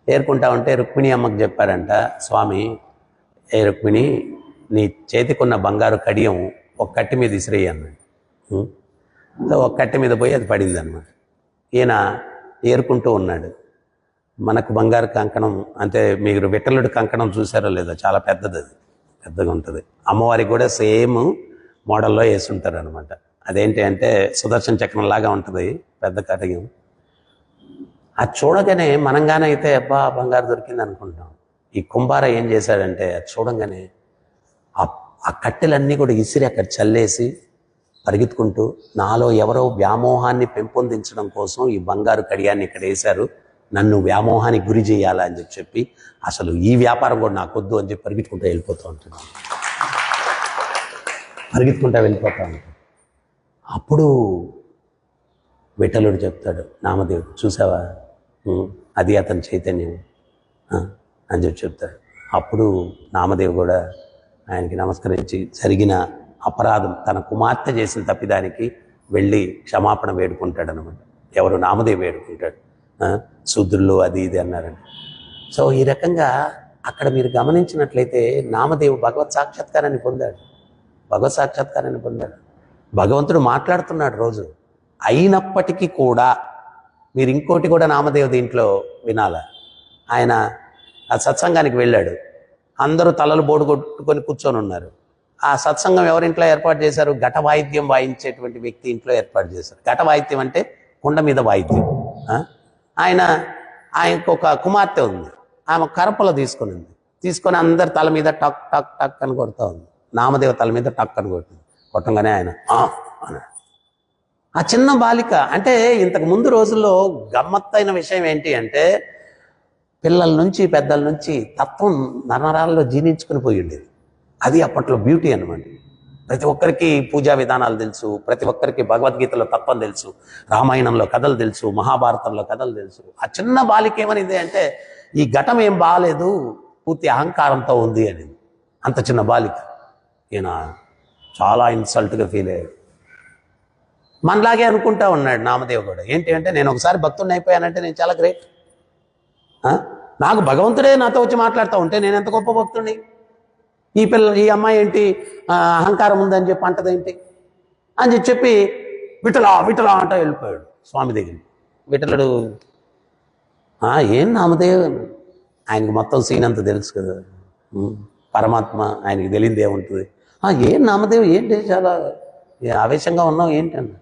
ఏరుకుంటా ఉంటే రుక్మిణి అమ్మకు చెప్పారంట, స్వామి, ఏ రుక్మిణి, నీ చేతికున్న బంగారు కడియం ఒక కట్టె మీద ఇసిరేయి అన్నాడు. ఒక కట్టె మీద పోయి అది పడింది అన్నమాట. ఈయన ఏరుకుంటూ ఉన్నాడు. మనకు బంగారు కంకణం అంటే, మీరు విఠలుడి కంకణం చూసారో లేదో, చాలా పెద్దది, అది పెద్దగా ఉంటుంది. అమ్మవారికి కూడా సేమ్ మోడల్లో వేసుంటారు అనమాట. అదేంటి అంటే సుదర్శన చక్రం లాగా ఉంటుంది, పెద్ద కటకం. అది చూడగానే మనంగానే అయితే అబ్బా బంగారు దొరికింది అనుకుంటాం. ఈ కుంభార ఏం చేశాడంటే అది చూడంగానే ఆ కట్టెలన్నీ కూడా ఇసిరి అక్కడ చల్లేసి పరిగెత్తుకుంటూ, నాలో ఎవరో వ్యామోహాన్ని పెంపొందించడం కోసం ఈ బంగారు కడియాన్ని ఇక్కడ వేశారు, నన్ను వ్యామోహానికి గురి చేయాలా అని చెప్పి అసలు ఈ వ్యాపారం కూడా నాకొద్దు అని చెప్పి పరిగెత్తుకుంటూ వెళ్ళిపోతూ ఉంటుంది. పరిగెత్తుకుంటూ వెళ్ళిపోతూ ఉంటుంది. అప్పుడు విఠలుడు చెప్తాడు, నామదేవుడు చూసావా, అది అతని చైతన్యం అని చెప్పి చెప్తాడు. అప్పుడు నామదేవు కూడా ఆయనకి నమస్కరించి జరిగిన అపరాధం, తన కుమార్తె చేసిన తప్పిదానికి వెళ్ళి క్షమాపణ వేడుకుంటాడు అనమాట. ఎవరు? నామదేవి వేడుకుంటాడు. శూద్రులు అది ఇది అన్నారండి. సో ఈ రకంగా అక్కడ మీరు గమనించినట్లయితే నామదేవు భగవత్ సాక్షాత్కారాన్ని పొందాడు. భగవత్ సాక్షాత్కారాన్ని పొందాడు. భగవంతుడు మాట్లాడుతున్నాడు రోజు. అయినప్పటికీ కూడా మీరు ఇంకోటి కూడా నామదేవు దీంట్లో వినాల. ఆయన ఆ సత్సంగానికి వెళ్ళాడు. అందరూ తలలు బోడు కొట్టుకొని కూర్చొని ఉన్నారు. ఆ సత్సంగం ఎవరింట్లో ఏర్పాటు చేశారు? ఘట వాయిద్యం వాయించేటువంటి వ్యక్తి ఇంట్లో ఏర్పాటు చేశారు. ఘట వాయిద్యం అంటే కుండ మీద వాయిద్యం. ఆయనకు ఒక కుమార్తె ఉంది. ఆమె కరపలో తీసుకొని అందరి తల మీద టక్ టక్ టక్ అని కొడుతూ ఉంది. నామదేవ తల మీద టక్ అని కొట్టంగానే ఆయన అన్నాడు. ఆ చిన్న బాలిక అంటే ఇంతకు ముందు రోజుల్లో గమ్మత్తైన విషయం ఏంటి అంటే, పిల్లల నుంచి పెద్దల నుంచి తత్వం నరనరాల్లో జీర్ణించుకుని పోయి ఉండేది. అది అప్పట్లో బ్యూటీ అనమాట. ప్రతి ఒక్కరికి పూజా విధానాలు తెలుసు, ప్రతి ఒక్కరికి భగవద్గీతలో తత్వం తెలుసు, రామాయణంలో కథలు తెలుసు, మహాభారతంలో కథలు తెలుసు. ఆ చిన్న బాలిక ఏమనింది అంటే, ఈ ఘటం ఏం బాగాలేదు, పూర్తి అహంకారంతో ఉంది అని. అంత చిన్న బాలిక. ఈయన చాలా ఇన్సల్ట్గా ఫీల్ అయ్యాడు. మనలాగే అనుకుంటా ఉన్నాడు నామదేవ్ కూడా. ఏంటి అంటే, నేను ఒకసారి భక్తుడిని అయిపోయానంటే నేను చాలా గ్రేట్. నాకు భగవంతుడే నాతో వచ్చి మాట్లాడుతూ ఉంటే నేను ఎంత గొప్ప భక్తుడిని. ఈ అమ్మాయి ఏంటి అహంకారం ఉందని చెప్పి అంటదేంటి అని చెప్పి విఠలా విఠలా అంట వెళ్ళిపోయాడు స్వామి దగ్గరికి. విఠలుడు ఏం నామదేవ్, ఆయనకి మొత్తం సీన్ అంతా తెలుసు కదా, పరమాత్మ, ఆయనకి తెలియదు ఏముంటుంది. ఏం నామదేవ్ ఏంటి చాలా ఆవేశంగా ఉన్నావు ఏంటి అన్న.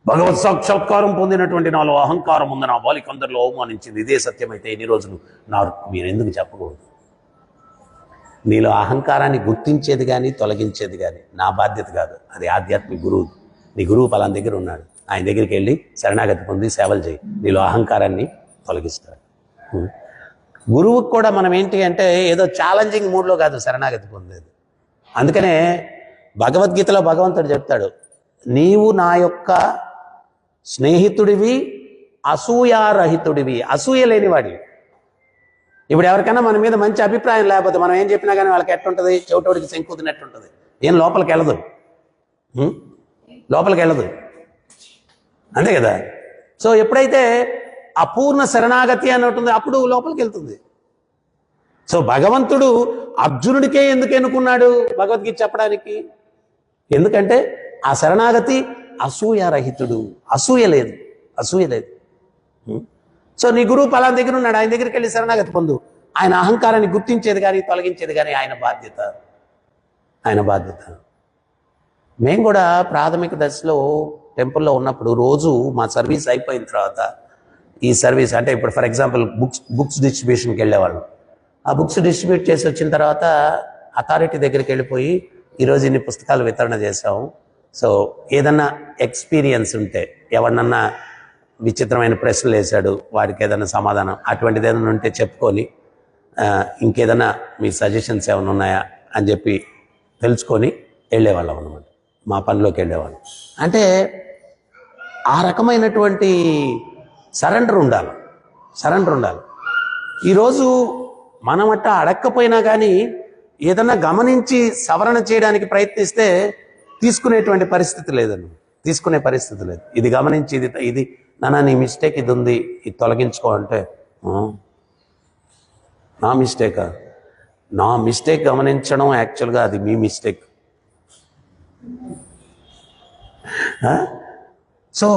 భగవత్ సాక్షాత్కారం పొందినటువంటి నాలో అహంకారం ఉంది, నా బాలిక అందరిలో అవమానించింది. ఇదే సత్యమైతే ఎన్ని రోజులు మీరు ఎందుకు చెప్పకూడదు? నీలో అహంకారాన్ని గుర్తించేది కానీ తొలగించేది కానీ నా బాధ్యత కాదు, అది ఆధ్యాత్మిక గురువు. నీ గురువు పలానా దగ్గర ఉన్నాడు, ఆయన దగ్గరికి వెళ్ళి శరణాగతి పొంది సేవలు చేయి, నీలో అహంకారాన్ని తొలగిస్తాడు. గురువుకు కూడా మనం ఏంటి అంటే ఏదో ఛాలెంజింగ్ మూడ్లో కాదు శరణాగతి పొందేది. అందుకనే భగవద్గీతలో భగవంతుడు చెప్తాడు, నీవు నా యొక్క స్నేహితుడివి, అసూయారహితుడివి, అసూయ లేనివాడివి. ఇప్పుడు ఎవరికైనా మన మీద మంచి అభిప్రాయం లేకపోతే మనం ఏం చెప్పినా కానీ వాళ్ళకి ఎట్టుంటుంది? చెవిటోడికి శంకుదినట్టుంటుంది. ఏం లోపలికి వెళ్ళదు, లోపలికి వెళ్ళదు, అంతే కదా. సో ఎప్పుడైతే అపూర్ణ శరణాగతి అని ఉంటుంది అప్పుడు లోపలికి వెళ్తుంది. సో భగవంతుడు అర్జునుడికే ఎందుకు ఎన్నుకున్నాడు భగవద్గీత చెప్పడానికి? ఎందుకంటే ఆ శరణాగతి అసూయారహితుడు, అసూయ లేదు, అసూయ లేదు. సో నీ గురువు పలానా దగ్గర ఉన్నాడు, ఆయన దగ్గరికి వెళ్ళి శరణాగతి పొందు. ఆయన అహంకారాన్ని గుర్తించేది కానీ తొలగించేది కానీ ఆయన బాధ్యత, ఆయన బాధ్యత. మేము కూడా ప్రాథమిక దశలో టెంపుల్లో ఉన్నప్పుడు రోజు మా సర్వీస్ అయిపోయిన తర్వాత ఈ సర్వీస్ అంటే ఇప్పుడు ఫర్ ఎగ్జాంపుల్ బుక్స్ డిస్ట్రిబ్యూషన్కి వెళ్ళేవాళ్ళం. ఆ బుక్స్ డిస్ట్రిబ్యూట్ చేసి వచ్చిన తర్వాత అథారిటీ దగ్గరికి వెళ్ళిపోయి ఈరోజు ఇన్ని పుస్తకాలు వితరణ చేసాము, సో ఏదన్నా ఎక్స్పీరియన్స్ ఉంటే, ఎవరినన్నా విచిత్రమైన ప్రశ్నలు వేశాడు వాడికి ఏదైనా సమాధానం అటువంటిది ఏదైనా ఉంటే చెప్పుకొని, ఇంకేదైనా మీ సజెషన్స్ ఏమైనా ఉన్నాయా అని చెప్పి తెలుసుకొని వెళ్ళేవాళ్ళం అనమాట. మా పనిలోకి వెళ్ళేవాళ్ళం. అంటే ఆ రకమైనటువంటి సరెండర్ ఉండాలి, సరెండర్ ఉండాలి. ఈరోజు మనం అట్ట అడక్కపోయినా కానీ ఏదన్నా గమనించి సవరణ చేయడానికి ప్రయత్నిస్తే తీసుకునేటువంటి పరిస్థితి లేదండి, తీసుకునే పరిస్థితి లేదు. ఇది గమనించి ఇది నాన్న నీ మిస్టేక్ ఇది ఉంది, ఇది తొలగించుకో అంటే నా మిస్టేకా? నా మిస్టేక్ గమనించడం యాక్చువల్గా అది మీ మిస్టేక్. సో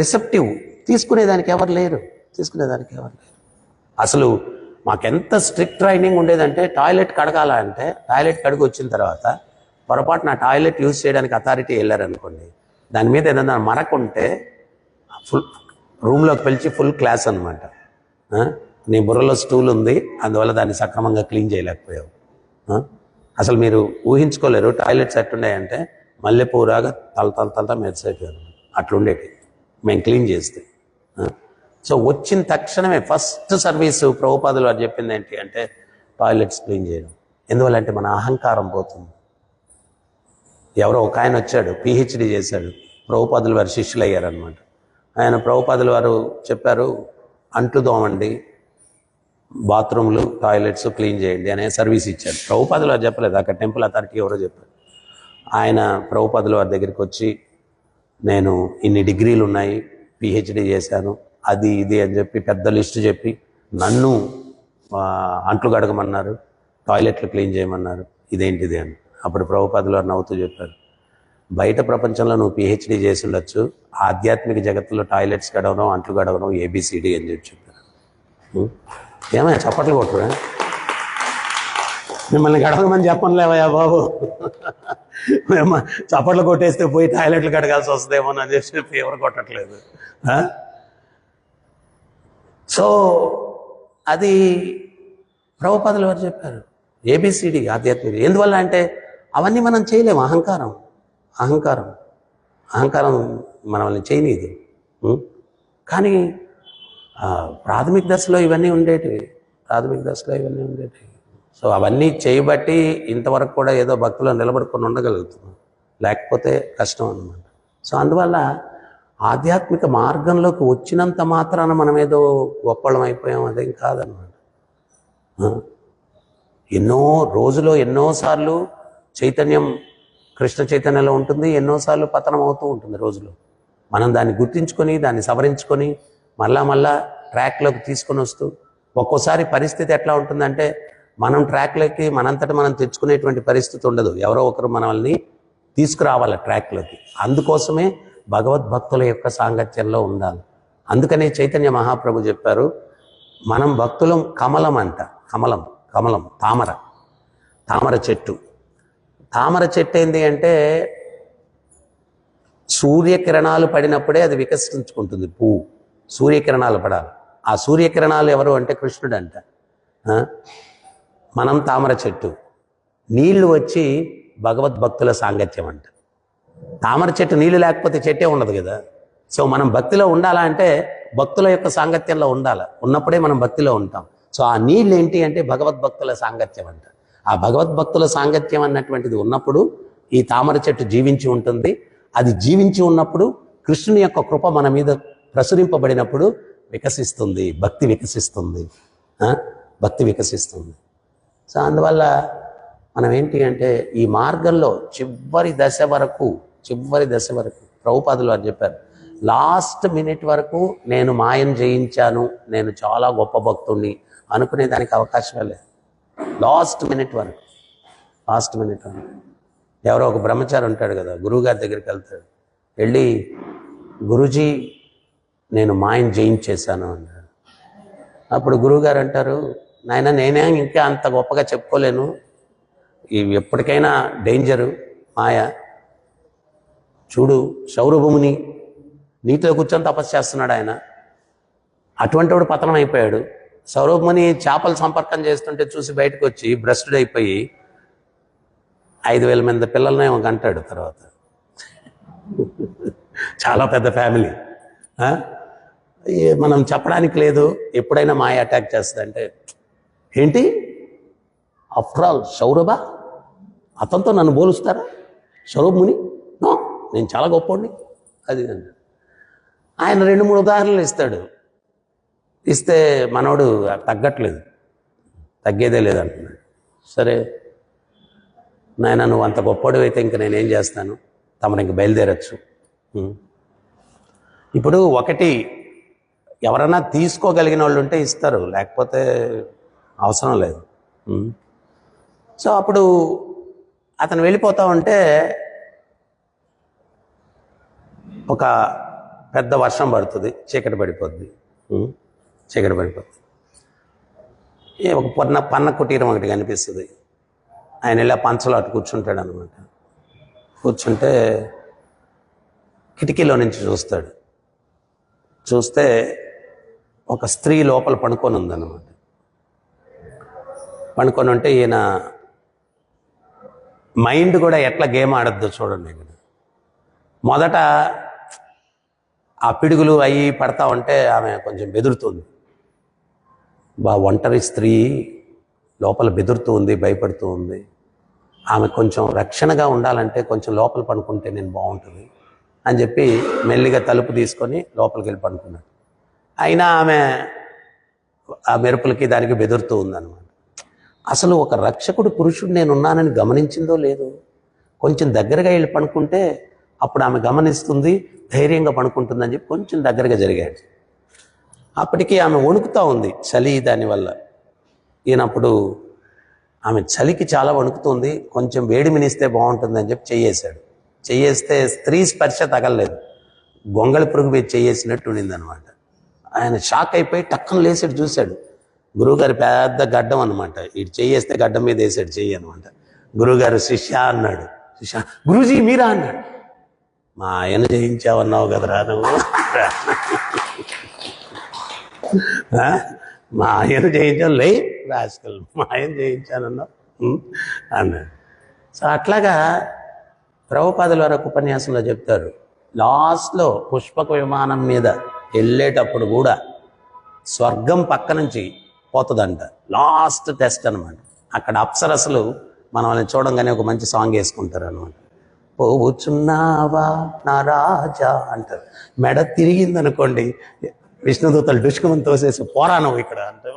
రిసెప్టివ్ తీసుకునేదానికి ఎవరు లేరు, తీసుకునేదానికి ఎవరు లేరు. అసలు మాకెంత స్ట్రిక్ట్ ట్రైనింగ్ ఉండేదంటే టాయిలెట్ కడగాల అంటే టాయిలెట్ కడిగి వచ్చిన తర్వాత పొరపాటు నా టాయిలెట్ యూజ్ చేయడానికి అథారిటీ వెళ్ళారనుకోండి, దాని మీద ఏదైనా మరకుంటే ఫుల్ రూమ్లోకి పిలిచి ఫుల్ క్లాస్ అనమాట. నీ బుర్రలో స్టూల్ ఉంది, అందువల్ల దాన్ని సక్రమంగా క్లీన్ చేయలేకపోయావు. అసలు మీరు ఊహించుకోలేరు టాయిలెట్స్ ఎట్టున్నాయంటే మల్లెపూరాగా తల మెరిసేటారు అట్లుండేటి మేము క్లీన్ చేస్తే. సో వచ్చిన తక్షణమే ఫస్ట్ సర్వీసు ప్రభుపాదులు వారు చెప్పింది ఏంటి అంటే టాయిలెట్స్ క్లీన్ చేయడం. ఎందువల్ల అంటే మన అహంకారం పోతుంది. ఎవరో ఒక ఆయన వచ్చాడు, పిహెచ్డి చేశాడు, ప్రభుపాదులు వారు శిష్యులు అయ్యారనమాట. ఆయన ప్రభుపాదులు వారు చెప్పారు అంట్లు దోమండి, బాత్రూమ్లు టాయిలెట్స్ క్లీన్ చేయండి అనే సర్వీస్ ఇచ్చారు. ప్రభుపాదులు వారు చెప్పలేదు, అక్కడ టెంపుల్ అథారిటీ ఎవరో చెప్పారు. ఆయన ప్రభుపాదుల వారి దగ్గరికి వచ్చి నేను ఇన్ని డిగ్రీలు ఉన్నాయి, పిహెచ్డి చేశాను, అది ఇది అని చెప్పి పెద్ద లిస్టు చెప్పి నన్ను అంట్లు గడగమన్నారు, టాయిలెట్లు క్లీన్ చేయమన్నారు, ఇదేంటిది అని. అప్పుడు ప్రభుపాదులు వారు నవ్వుతూ చెప్పారు, బయట ప్రపంచంలో నువ్వు పిహెచ్డి చేసి ఉండొచ్చు, ఆధ్యాత్మిక జగత్తులో టాయిలెట్స్ గడవడం అంట్లు గడవడం ఏబిసిడి అని చెప్పారు. ఏమైనా చప్పట్లు కొట్టురా, మిమ్మల్ని గడవమని చెప్పనులేవయ్యా బాబు, మేము చప్పట్లు కొట్టేస్తే పోయి టాయిలెట్లు కడగాల్సి వస్తుందేమో అని చెప్పి ఎవరు కొట్టట్లేదు. సో అది ప్రభుపాదులు వారు చెప్పారు ఏబిసిడి ఆధ్యాత్మిక. ఎందువల్ల అంటే అవన్నీ మనం చేయలేము. అహంకారం మనల్ని చేయనీది. కానీ ప్రాథమిక దశలో ఇవన్నీ ఉండేటివి. సో అవన్నీ చేయబట్టి ఇంతవరకు కూడా ఏదో భక్తులు నిలబడుకొని ఉండగలుగుతున్నాం, లేకపోతే కష్టం అన్నమాట. సో అందువల్ల ఆధ్యాత్మిక మార్గంలోకి వచ్చినంత మాత్రాన మనం ఏదో గొప్పళం అయిపోయాం అదేం కాదన్నమాట. ఎన్నోసార్లు చైతన్యం కృష్ణ చైతన్యంలో ఉంటుంది, ఎన్నోసార్లు పతనం అవుతూ ఉంటుంది రోజులో. మనం దాన్ని గుర్తించుకొని దాన్ని సవరించుకొని మళ్ళా ట్రాక్లోకి తీసుకొని వస్తూ, ఒక్కోసారి పరిస్థితి ఎట్లా ఉంటుందంటే మనం ట్రాక్లోకి మనంతటా మనం తెచ్చుకునేటువంటి పరిస్థితి ఉండదు, ఎవరో ఒకరు మనల్ని తీసుకురావాలి ట్రాక్లోకి. అందుకోసమే భగవద్భక్తుల యొక్క సాంగత్యంలో ఉండాలి. అందుకనే చైతన్య మహాప్రభు చెప్పారు, మనం భక్తులం కమలం అంట. కమలం తామర చెట్టు. తామర చెట్టు ఏంటి అంటే సూర్యకిరణాలు పడినప్పుడే అది వికసించుకుంటుంది పువ్వు. సూర్యకిరణాలు పడాలి. ఆ సూర్యకిరణాలు ఎవరు అంటే కృష్ణుడు అంట. మనం తామర చెట్టు. నీళ్లు వచ్చి భగవద్భక్తుల సాంగత్యం అంట. తామర చెట్టు నీళ్లు లేకపోతే చెట్టే ఉండదు కదా. సో మనం భక్తిలో ఉండాలా అంటే భక్తుల యొక్క సాంగత్యంలో ఉండాలి. ఉన్నప్పుడే మనం భక్తిలో ఉంటాం. సో ఆ నీళ్ళు ఏంటి అంటే భగవద్భక్తుల సాంగత్యం అంట. ఆ భగవద్భక్తుల సాంగత్యం అన్నటువంటిది ఉన్నప్పుడు ఈ తామర చెట్టు జీవించి ఉంటుంది. అది జీవించి ఉన్నప్పుడు కృష్ణుని యొక్క కృప మన మీద ప్రసురింపబడినప్పుడు వికసిస్తుంది, భక్తి వికసిస్తుంది. సో అందువల్ల మనం ఏంటి అంటే ఈ మార్గంలో చివరి దశ వరకు ప్రభుపాదులు వారు చెప్పారు, లాస్ట్ మినిట్ వరకు నేను మాయం జయించాను, నేను చాలా గొప్ప భక్తుడిని అనుకునే దానికి అవకాశమే లేదు. లాస్ట్ మినిట్ వరకు ఎవరో ఒక బ్రహ్మచారి ఉంటాడు కదా, గురువుగారి దగ్గరికి వెళ్తాడు. వెళ్ళి గురూజీ నేను మాయం జయించేశాను అన్నాడు. అప్పుడు గురువుగారు అంటారు, నాయన నేనే ఇంకా అంత గొప్పగా చెప్పుకోలేను, ఇవి ఎప్పటికైనా డేంజరు మాయ. చూడు సౌరభముని నీటిలో కూర్చొని తపస్సు చేస్తున్నాడు ఆయన, అటువంటి వాడు పతనం అయిపోయాడు. సౌరభముని చేపలు సంపర్కం చేస్తుంటే చూసి బయటకు వచ్చి భ్రష్టుడు అయిపోయి 5,000 మంది పిల్లలనే అంటాడు తర్వాత. చాలా పెద్ద ఫ్యామిలీ. మనం చెప్పడానికి లేదు, ఎప్పుడైనా మాయ అటాక్ చేస్తుందంటే ఏంటి ఆఫ్టర్ ఆల్ సౌరభ, అతనితో నన్ను పోలుస్తారా సౌరభముని, నేను చాలా గొప్పవాడిని అది అంటాడు. ఆయన 2-3 ఉదాహరణలు ఇస్తే మనోడు తగ్గట్లేదు, తగ్గేదే లేదంటున్నాడు. సరే నాయన నువ్వు అంత గొప్పవాడు అయితే ఇంక నేనేం చేస్తాను, తమను ఇంక బయలుదేరచ్చు. ఇప్పుడు ఒకటి ఎవరన్నా తీసుకోగలిగిన వాళ్ళు ఉంటే ఇస్తారు, లేకపోతే అవసరం లేదు. సో అప్పుడు అతను వెళ్ళిపోతా ఉంటే ఒక పెద్ద వర్షం పడుతుంది, చీకటి పడిపోద్ది. ఒక పన్న కుటీరం ఒకటి కనిపిస్తుంది. ఆయన వెళ్ళి ఆ పంచలో అటు కూర్చుంటాడు అనమాట. కూర్చుంటే కిటికీలో నుంచి చూస్తే ఒక స్త్రీ లోపల పడుకొని ఉందన్నమాట. పడుకొని ఉంటే ఈయన మైండ్ కూడా ఎట్లా గేమ్ ఆడద్దు చూడండి. ఇక్కడ మొదట ఆ పిడుగులు అవి పడతా ఉంటే ఆమె కొంచెం బెదురుతుంది. ఒంటరి స్త్రీ లోపల బెదురుతూ ఉంది, భయపడుతూ ఉంది. ఆమె కొంచెం రక్షణగా ఉండాలంటే కొంచెం లోపల పడుకుంటే నేను బాగుంటుంది అని చెప్పి మెల్లిగా తలుపు తీసుకొని లోపలికి వెళ్ళి పడుకున్నాడు. అయినా ఆమె ఆ మెరుపులకి దానికి బెదురుతూ ఉందన్నమాట. అసలు ఒక రక్షకుడు పురుషుడు నేనున్నానని గమనించిందో లేదో, కొంచెం దగ్గరగా వెళ్ళి పడుకుంటే అప్పుడు ఆమె గమనిస్తుంది, ధైర్యంగా పడుకుంటుందని చెప్పి కొంచెం దగ్గరగా జరిగాడు. అప్పటికి ఆమె వణుకుతూ ఉంది చలి దానివల్ల. ఈయనప్పుడు ఆమె చలికి చాలా వణుకుతుంది, కొంచెం వేడి మినిస్తే బాగుంటుందని చెప్పి చెయ్యేశాడు. చెయ్యేస్తే స్త్రీ స్పర్శ తగలలేదు, గొంగళి పురుగు మీద చెయ్యేసినట్టు ఉండింది అనమాట. ఆయన షాక్ అయిపోయి టక్కన లేసాడు, చూశాడు. గురువుగారు పెద్ద గడ్డం అనమాట, ఇటు చెయ్యేస్తే గడ్డం మీద వేసాడు చెయ్యి అనమాట. గురువుగారు శిష్య అన్నాడు. శిష్య గురూజీ మీరా అన్నాడు. మా ఆయన జయించావన్నావు కదరా నువ్వు, మా ఆయన జయించావు లే రాజకల్, మా ఆయన జయించానన్నావు అన్నాడు. సో అట్లాగా ప్రభుపాదుల వారి ఉపన్యాసంలో చెప్తారు, లాస్ట్లో పుష్పక విమానం మీద వెళ్ళేటప్పుడు కూడా స్వర్గం పక్క నుంచి పోతుందంట. లాస్ట్ టెస్ట్ అనమాట. అక్కడ అప్సరసలు మనల్ని చూడంగానే ఒక మంచి సాంగ్ వేసుకుంటారు అనమాట. పోవుచున్నావా నా రాజా అంటారు. మెడ తిరిగిందనుకోండి, విష్ణుదూతలు డుష్కుమని తోసేసి పోరాను ఇక్కడ అంటే.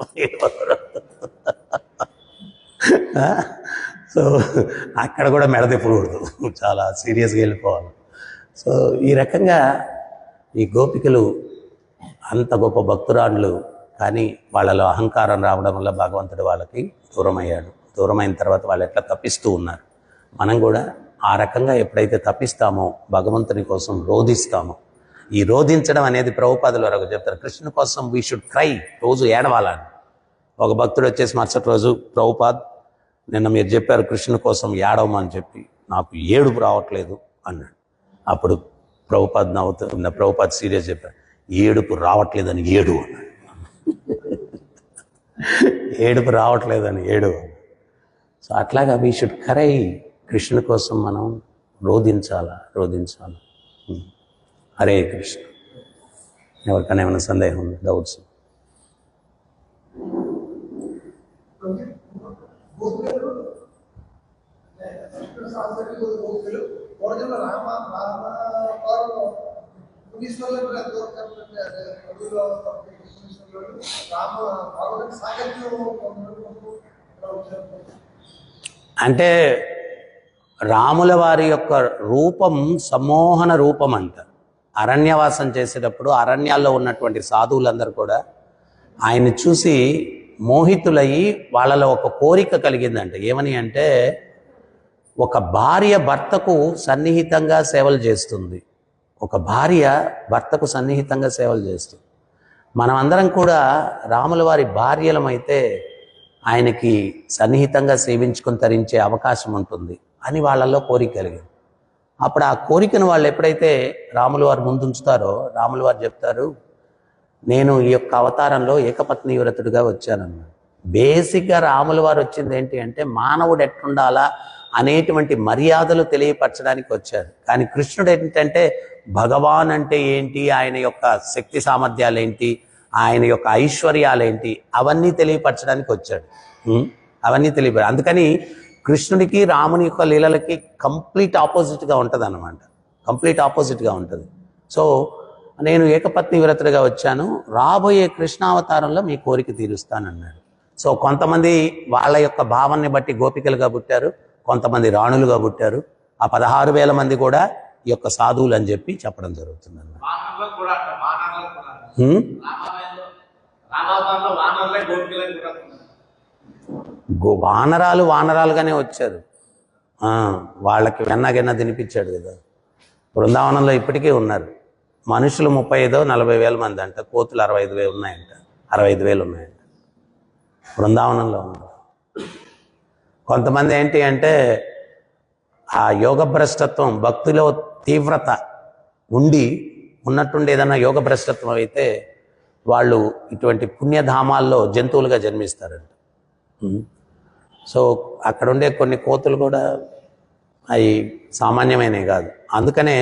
సో అక్కడ కూడా మెడ తిప్పకూడదు, చాలా సీరియస్గా వెళ్ళిపోవాలి. సో ఈ రకంగా ఈ గోపికలు అంత గొప్ప భక్తురాళ్ళు, కానీ వాళ్ళలో అహంకారం రావడం వల్ల భగవంతుడు వాళ్ళకి దూరమయ్యాడు. దూరమైన తర్వాత వాళ్ళు ఎట్లా తప్పిస్తూ ఉన్నారు. మనం కూడా ఆ రకంగా ఎప్పుడైతే తప్పిస్తామో, భగవంతుని కోసం రోధిస్తామో, ఈ రోధించడం అనేది ప్రభుపాదుల వరకు చెప్తారు. కృష్ణుని కోసం వీ షుడ్ క్రై, రోజు ఏడవాలని. ఒక భక్తుడు వచ్చేసి మరుసటి రోజు, ప్రభుపాద్ నిన్న మీరు చెప్పారు కృష్ణుని కోసం ఏడవమని చెప్పి, నాకు ఏడుపు రావట్లేదు అన్నాడు. అప్పుడు ప్రభుపాద్ నవ్వుతున్న ప్రభుపాద్ సీరియస్ చెప్పారు, ఏడుపు రావట్లేదని ఏడు అన్నాడు. ఏడుపు రావట్లేదని ఏడు. సో అట్లాగా వీ షుడ్ క్రై, కృష్ణుని కోసం మనం రోధించాలా. హరే కృష్ణ. ఎవరికైనా ఏమైనా సందేహం ఉంది, డౌట్స్? అంటే రాముల వారి యొక్క రూపం సమ్మోహన రూపం అంట. అరణ్యవాసం చేసేటప్పుడు అరణ్యాల్లో ఉన్నటువంటి సాధువులందరూ కూడా ఆయన్ని చూసి మోహితులయ్యి వాళ్ళలో ఒక కోరిక కలిగిందంట. ఏమని అంటే, ఒక భార్య భర్తకు సన్నిహితంగా సేవలు చేస్తుంది, ఒక భార్య భర్తకు సన్నిహితంగా సేవలు చేస్తుంది. మనం అందరం కూడా రాముల వారి భార్యలమైతే ఆయనకి సన్నిహితంగా సేవించుకొని తరించే అవకాశం ఉంటుంది అని వాళ్ళల్లో కోరిక కలిగింది. అప్పుడు ఆ కోరికను వాళ్ళు ఎప్పుడైతే రాముల వారు ముందుంచుతారో, రాముల వారు చెప్తారు, నేను ఈ యొక్క అవతారంలో ఏకపత్ని వ్రతుడిగా వచ్చానన్నాడు. బేసిక్గా రాముల వారు వచ్చింది ఏంటి అంటే, మానవుడు ఎట్లుండాలా అనేటువంటి మర్యాదలు తెలియపరచడానికి వచ్చారు. కానీ కృష్ణుడు ఏంటంటే, భగవాన్ అంటే ఏంటి, ఆయన యొక్క శక్తి సామర్థ్యాలు ఏంటి, ఆయన యొక్క ఐశ్వర్యాలేంటి, అవన్నీ తెలియపరచడానికి వచ్చాడు. అవన్నీ తెలియపర. అందుకని కృష్ణుడికి రాముని యొక్క లీలలకి కంప్లీట్ ఆపోజిట్గా ఉంటుంది అన్నమాట. కంప్లీట్ ఆపోజిట్గా ఉంటుంది. సో నేను ఏకపత్ని వ్రతుడిగా వచ్చాను, రాబోయే కృష్ణావతారంలో మీ కోరిక తీరుస్తానన్నాడు. సో కొంతమంది వాళ్ళ యొక్క భావాన్ని బట్టి గోపికలుగా పుట్టారు, కొంతమంది రాణులుగా పుట్టారు. ఆ 16,000 మంది కూడా ఈ యొక్క సాధువులు అని చెప్పి చెప్పడం జరుగుతుంది అన్నమాట. వానరాలుగానే వచ్చారు. వాళ్ళకి వెన్నగెన్న తినిపించాడు కదా. బృందావనంలో ఇప్పటికీ ఉన్నారు మనుషులు 35,000-40,000 మంది అంట, కోతులు 65,000 ఉన్నాయంట, 65,000 ఉన్నాయంట బృందావనంలో ఉన్నారు. కొంతమంది ఏంటి అంటే, ఆ యోగ భ్రష్టత్వం, భక్తిలో తీవ్రత ఉన్నట్టుండి ఏదన్నా యోగ భ్రష్టత్వం అయితే వాళ్ళు ఇటువంటి పుణ్యధామాల్లో జంతువులుగా జన్మిస్తారంట. సో అక్కడ ఉండే కొన్ని కోతులు కూడా అవి సామాన్యమైనవి కాదు. అందుకనే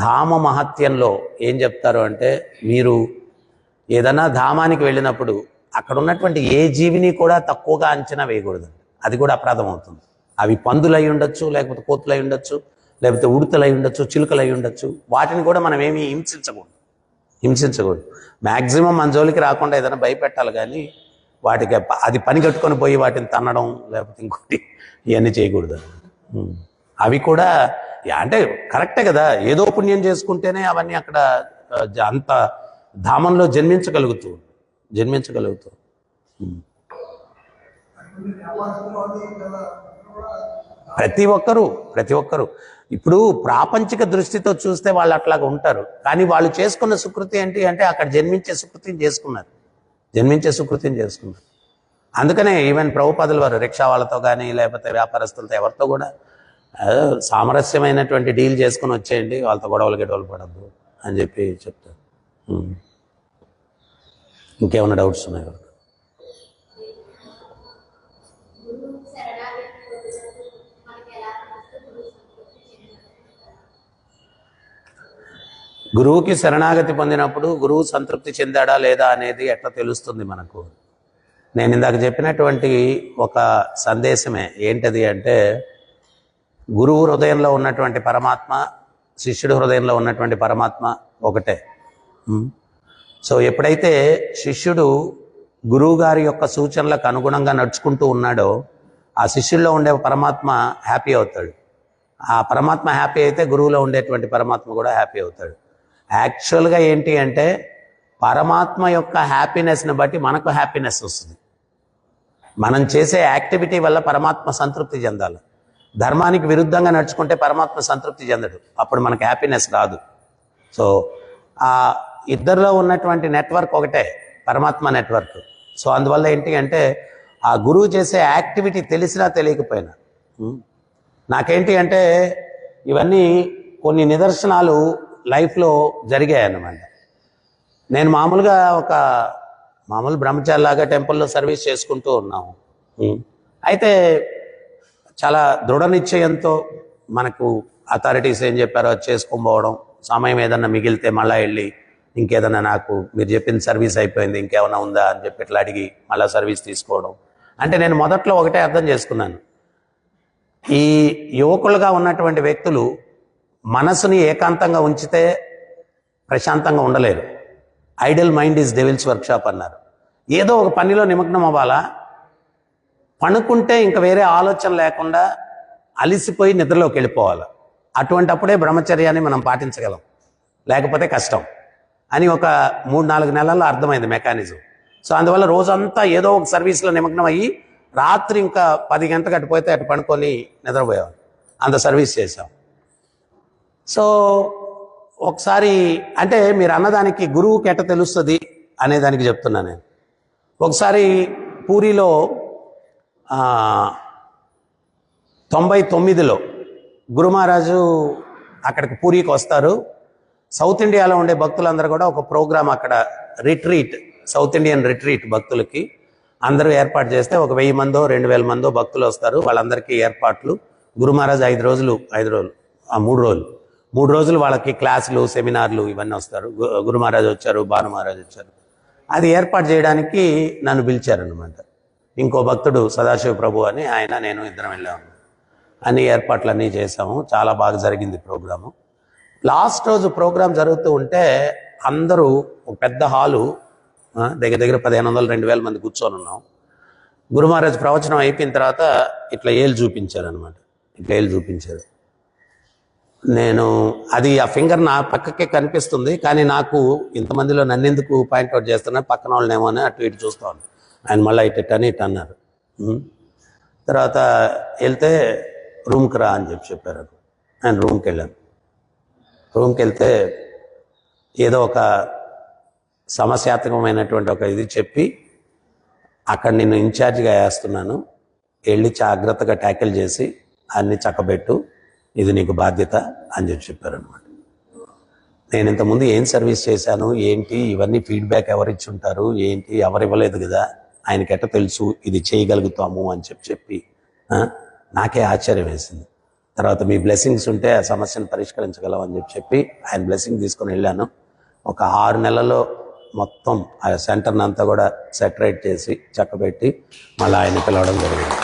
ధామ మహత్యంలో ఏం చెప్తారు అంటే, మీరు ఏదైనా ధామానికి వెళ్ళినప్పుడు అక్కడ ఉన్నటువంటి ఏ జీవిని కూడా తక్కువగా అంచనా వేయకూడదు. అది కూడా అపరాధం అవుతుంది. అవి పందులై ఉండొచ్చు, లేకపోతే కోతులై ఉండొచ్చు, లేకపోతే ఉడతలై ఉండొచ్చు, చిలుకలై ఉండొచ్చు. వాటిని కూడా మనం ఏమీ హింసించకూడదు. మ్యాక్సిమం మన జోలికి రాకుండా ఏదైనా భయపెట్టాలి, కానీ వాటికి అది పని కట్టుకొని పోయి వాటిని తన్నడం లేకపోతే ఇంకోటి ఇవన్నీ చేయకూడదు. అవి కూడా అంటే కరెక్టే కదా, ఏదో పుణ్యం చేసుకుంటేనే అవన్నీ అక్కడ అంత ధామంలో జన్మించగలుగుతూ. ప్రతి ఒక్కరు ఇప్పుడు ప్రాపంచిక దృష్టితో చూస్తే వాళ్ళు అట్లాగా ఉంటారు, కానీ వాళ్ళు చేసుకున్న సుకృతి ఏంటి అంటే అక్కడ జన్మించే సుకృతిని చేసుకున్నారు. అందుకనే ఈవెన్ ప్రభుపాదుల వారు రిక్షా వాళ్ళతో కానీ లేకపోతే వ్యాపారస్తులతో ఎవరితో కూడా సామరస్యమైనటువంటి డీల్ చేసుకుని వచ్చేయండి, వాళ్ళతో గొడవలు పడద్దు అని చెప్పి చెప్తారు. ఇంకేమైనా డౌట్స్ ఉన్నాయి? గురువుకి శరణాగతి పొందినప్పుడు గురువు సంతృప్తి చెందాడా లేదా అనేది ఎట్లా తెలుస్తుంది మనకు? నేను ఇందాక చెప్పినటువంటి ఒక సందేశమే. ఏంటది అంటే, గురువు హృదయంలో ఉన్నటువంటి పరమాత్మ, శిష్యుడి హృదయంలో ఉన్నటువంటి పరమాత్మ ఒకటే. సో ఎప్పుడైతే శిష్యుడు గురువు గారి యొక్క సూచనలకు అనుగుణంగా నడుచుకుంటూ ఉన్నాడో, ఆ శిష్యుల్లో ఉండే పరమాత్మ హ్యాపీ అవుతాడు. ఆ పరమాత్మ హ్యాపీ అయితే గురువులో ఉండేటువంటి పరమాత్మ కూడా హ్యాపీ అవుతాడు. యాక్చువల్గా ఏంటి అంటే, పరమాత్మ యొక్క హ్యాపీనెస్ని బట్టి మనకు హ్యాపీనెస్ వస్తుంది. మనం చేసే యాక్టివిటీ వల్ల పరమాత్మ సంతృప్తి చెందాలి. ధర్మానికి విరుద్ధంగా నడుచుకుంటే పరమాత్మ సంతృప్తి చెందడు, అప్పుడు మనకు హ్యాపీనెస్ రాదు. సో ఆ ఇద్దరిలో ఉన్నటువంటి నెట్వర్క్ ఒకటే, పరమాత్మ నెట్వర్క్. సో అందువల్ల ఏంటి అంటే, ఆ గురువు చేసే యాక్టివిటీ తెలిసినా తెలియకపోయినా, నాకేంటి అంటే ఇవన్నీ కొన్ని నిదర్శనాలు లైఫ్లో జరిగాయి అన్నమాట. నేను మామూలు బ్రహ్మచారిలాగా టెంపుల్లో సర్వీస్ చేసుకుంటూ ఉన్నాము. అయితే చాలా దృఢ నిశ్చయంతో మనకు అథారిటీస్ ఏం చెప్పారో అది చేసుకోకపోవడం, సమయం ఏదన్నా మిగిలితే మళ్ళీ వెళ్ళి ఇంకేదన్నా, నాకు మీరు చెప్పిన సర్వీస్ అయిపోయింది ఇంకేమైనా ఉందా అని చెప్పి ఇట్లా అడిగి మళ్ళీ సర్వీస్ తీసుకోవడం. అంటే నేను మొదట్లో ఒకటే అర్థం చేసుకున్నాను, ఈ యువకులుగా ఉన్నటువంటి వ్యక్తులు మనసుని ఏకాంతంగా ఉంచితే ప్రశాంతంగా ఉండలేరు. Idol mind is devils workshop అన్నారు. ఏదో ఒక పనిలో నిమగ్నం అవ్వాలా, పనుకుంటే ఇంకా వేరే ఆలోచన లేకుండా అలిసిపోయి నిద్రలోకి వెళ్ళిపోవాలి. అటువంటి అప్పుడే బ్రహ్మచర్యాన్ని మనం పాటించగలం, లేకపోతే కష్టం అని ఒక 3-4 నెలల్లో అర్థమైంది మెకానిజం. సో అందువల్ల రోజంతా ఏదో ఒక సర్వీస్లో నిమగ్నం అయ్యి రాత్రి ఇంకా 10 గంటలకు అటుపోతే అటు పనుకొని నిద్రపోయాం. అంత సర్వీస్ చేసాం. సో ఒకసారి, అంటే మీరు అన్నదానికి గురువుకి ఎట్ట తెలుస్తుంది అనేదానికి చెప్తున్నా నేను. ఒకసారి పూరిలో 99లో గురు మహారాజు అక్కడికి పూరికి వస్తారు. సౌత్ ఇండియాలో ఉండే భక్తులందరూ కూడా ఒక ప్రోగ్రాం అక్కడ రిట్రీట్, సౌత్ ఇండియన్ రిట్రీట్ భక్తులకి అందరూ ఏర్పాటు చేస్తే ఒక 1000 మందో 2000 మందో భక్తులు వస్తారు. వాళ్ళందరికీ ఏర్పాట్లు. గురు మహారాజు 3 రోజులు వాళ్ళకి క్లాసులు, సెమినార్లు ఇవన్నీ వస్తారు. గురు మహారాజు వచ్చారు, భాను మహారాజు వచ్చారు. అది ఏర్పాటు చేయడానికి నన్ను పిలిచారనమాట. ఇంకో భక్తుడు సదాశివ ప్రభు అని, ఆయన నేను ఇద్దరం వెళ్ళాము. అన్ని ఏర్పాట్లన్నీ చేసాము. చాలా బాగా జరిగింది ప్రోగ్రాము. లాస్ట్ రోజు ప్రోగ్రాం జరుగుతూ ఉంటే అందరూ ఒక పెద్ద హాలు, దగ్గర 1500-2000 మంది కూర్చొని ఉన్నాం. గురు మహారాజ్ ప్రవచనం అయిపోయిన తర్వాత ఇట్లా ఏళ్ళు చూపించారనమాట. నేను అది ఆ ఫింగర్ నా పక్కకే కనిపిస్తుంది, కానీ నాకు ఇంతమందిలో నన్నెందుకు పాయింట్అవుట్ చేస్తున్నా, పక్కన వాళ్ళనేమో అని అటు ఇటు చూస్తాను. ఆయన మళ్ళీ ఇటు అన్నారు. తర్వాత వెళ్తే రూమ్కి రా అని చెప్పారు. ఆయన రూమ్కి వెళ్ళాను. రూమ్కి వెళ్తే ఏదో ఒక సమస్యాత్మకమైనటువంటి ఒక ఇది చెప్పి, అక్కడ నేను ఇన్ఛార్జిగా వేస్తున్నాను, వెళ్ళి జాగ్రత్తగా ట్యాకిల్ చేసి అన్ని చక్కబెట్టు, ఇది నీకు బాధ్యత అని చెప్పారనమాట. నేను ఇంతకుముందు ఏం సర్వీస్ చేశాను ఏంటి, ఇవన్నీ ఫీడ్బ్యాక్ ఎవరిచ్చి ఉంటారు ఏంటి, ఎవరు ఇవ్వలేదు కదా, ఆయనకి ఎట్ట తెలుసు ఇది చేయగలుగుతాము అని చెప్పి నాకే ఆశ్చర్యం వేసింది. తర్వాత మీ బ్లెస్సింగ్స్ ఉంటే ఆ సమస్యను పరిష్కరించగలం అని చెప్పి ఆయన బ్లెస్సింగ్ తీసుకొని వెళ్ళాను. ఒక 6 నెలల్లో మొత్తం ఆ సెంటర్ని అంతా కూడా సెటరేట్ చేసి చక్కబెట్టి మళ్ళీ ఆయన పిలవడం జరిగింది.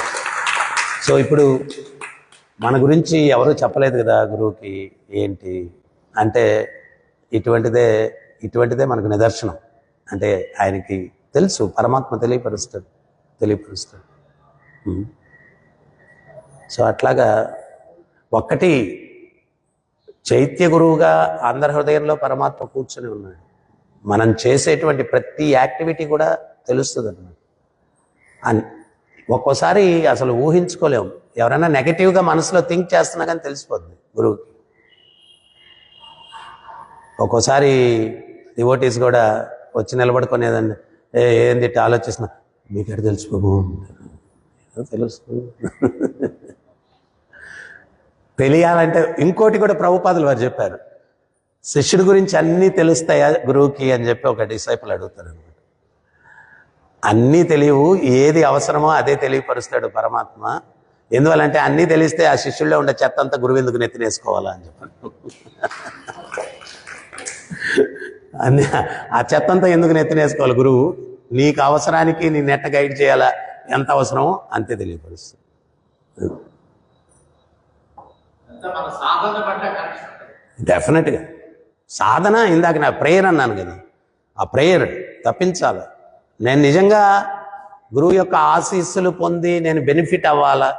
సో ఇప్పుడు మన గురించి ఎవరు చెప్పలేదు కదా గురువుకి ఏంటి అంటే ఇటువంటిదే మనకు నిదర్శనం. అంటే ఆయనకి తెలుసు, పరమాత్మ తెలియపరుస్తాడు. సో అట్లాగా ఒక్కటి చైత్య గురువుగా అందరి హృదయంలో పరమాత్మ కూర్చొని ఉన్నాడు. మనం చేసేటువంటి ప్రతి యాక్టివిటీ కూడా తెలుస్తుంది అన్నమాట. ఒక్కోసారి అసలు ఊహించుకోలేము. ఎవరైనా నెగటివ్గా మనసులో థింక్ చేస్తున్నా కానీ తెలిసిపోద్ది గురువుకి. ఒక్కోసారి డివోటీస్ కూడా వచ్చి నిలబడుకునేదండి, ఏంది ఆలోచిస్తున్నా, మీకెట తెలిసిపోబో తెలుసు. తెలియాలంటే ఇంకోటి కూడా ప్రభుపాదులు వారు చెప్పారు, శిష్యుడి గురించి అన్నీ తెలుస్తాయా గురువుకి అని చెప్పి ఒక డిసైపుల్ అడుగుతారు అనమాట. అన్నీ తెలియవు, ఏది అవసరమో అదే తెలియపరుస్తాడు పరమాత్మ. ఎందువల్లంటే అన్నీ తెలిస్తే ఆ శిష్యుల్లో ఉండే చెత్త అంతా గురువు ఎందుకు నెత్తినేసుకోవాలా అని చెప్పాను. అన్నీ ఆ చెత్త అంతా ఎందుకు నెత్తినేసుకోవాలి గురువు, నీకు అవసరానికి నీ నెట్ గైడ్ చేయాలా, ఎంత అవసరమో అంతే తెలియపరుస్తుంది. డెఫినెట్గా సాధన, ఇందాక నా ప్రేయర్ అన్నాను కదా, ఆ ప్రేయర్ తప్పించాలి. నేను నిజంగా గురువు యొక్క ఆశీస్సులు పొంది నేను బెనిఫిట్ అవ్వాలి.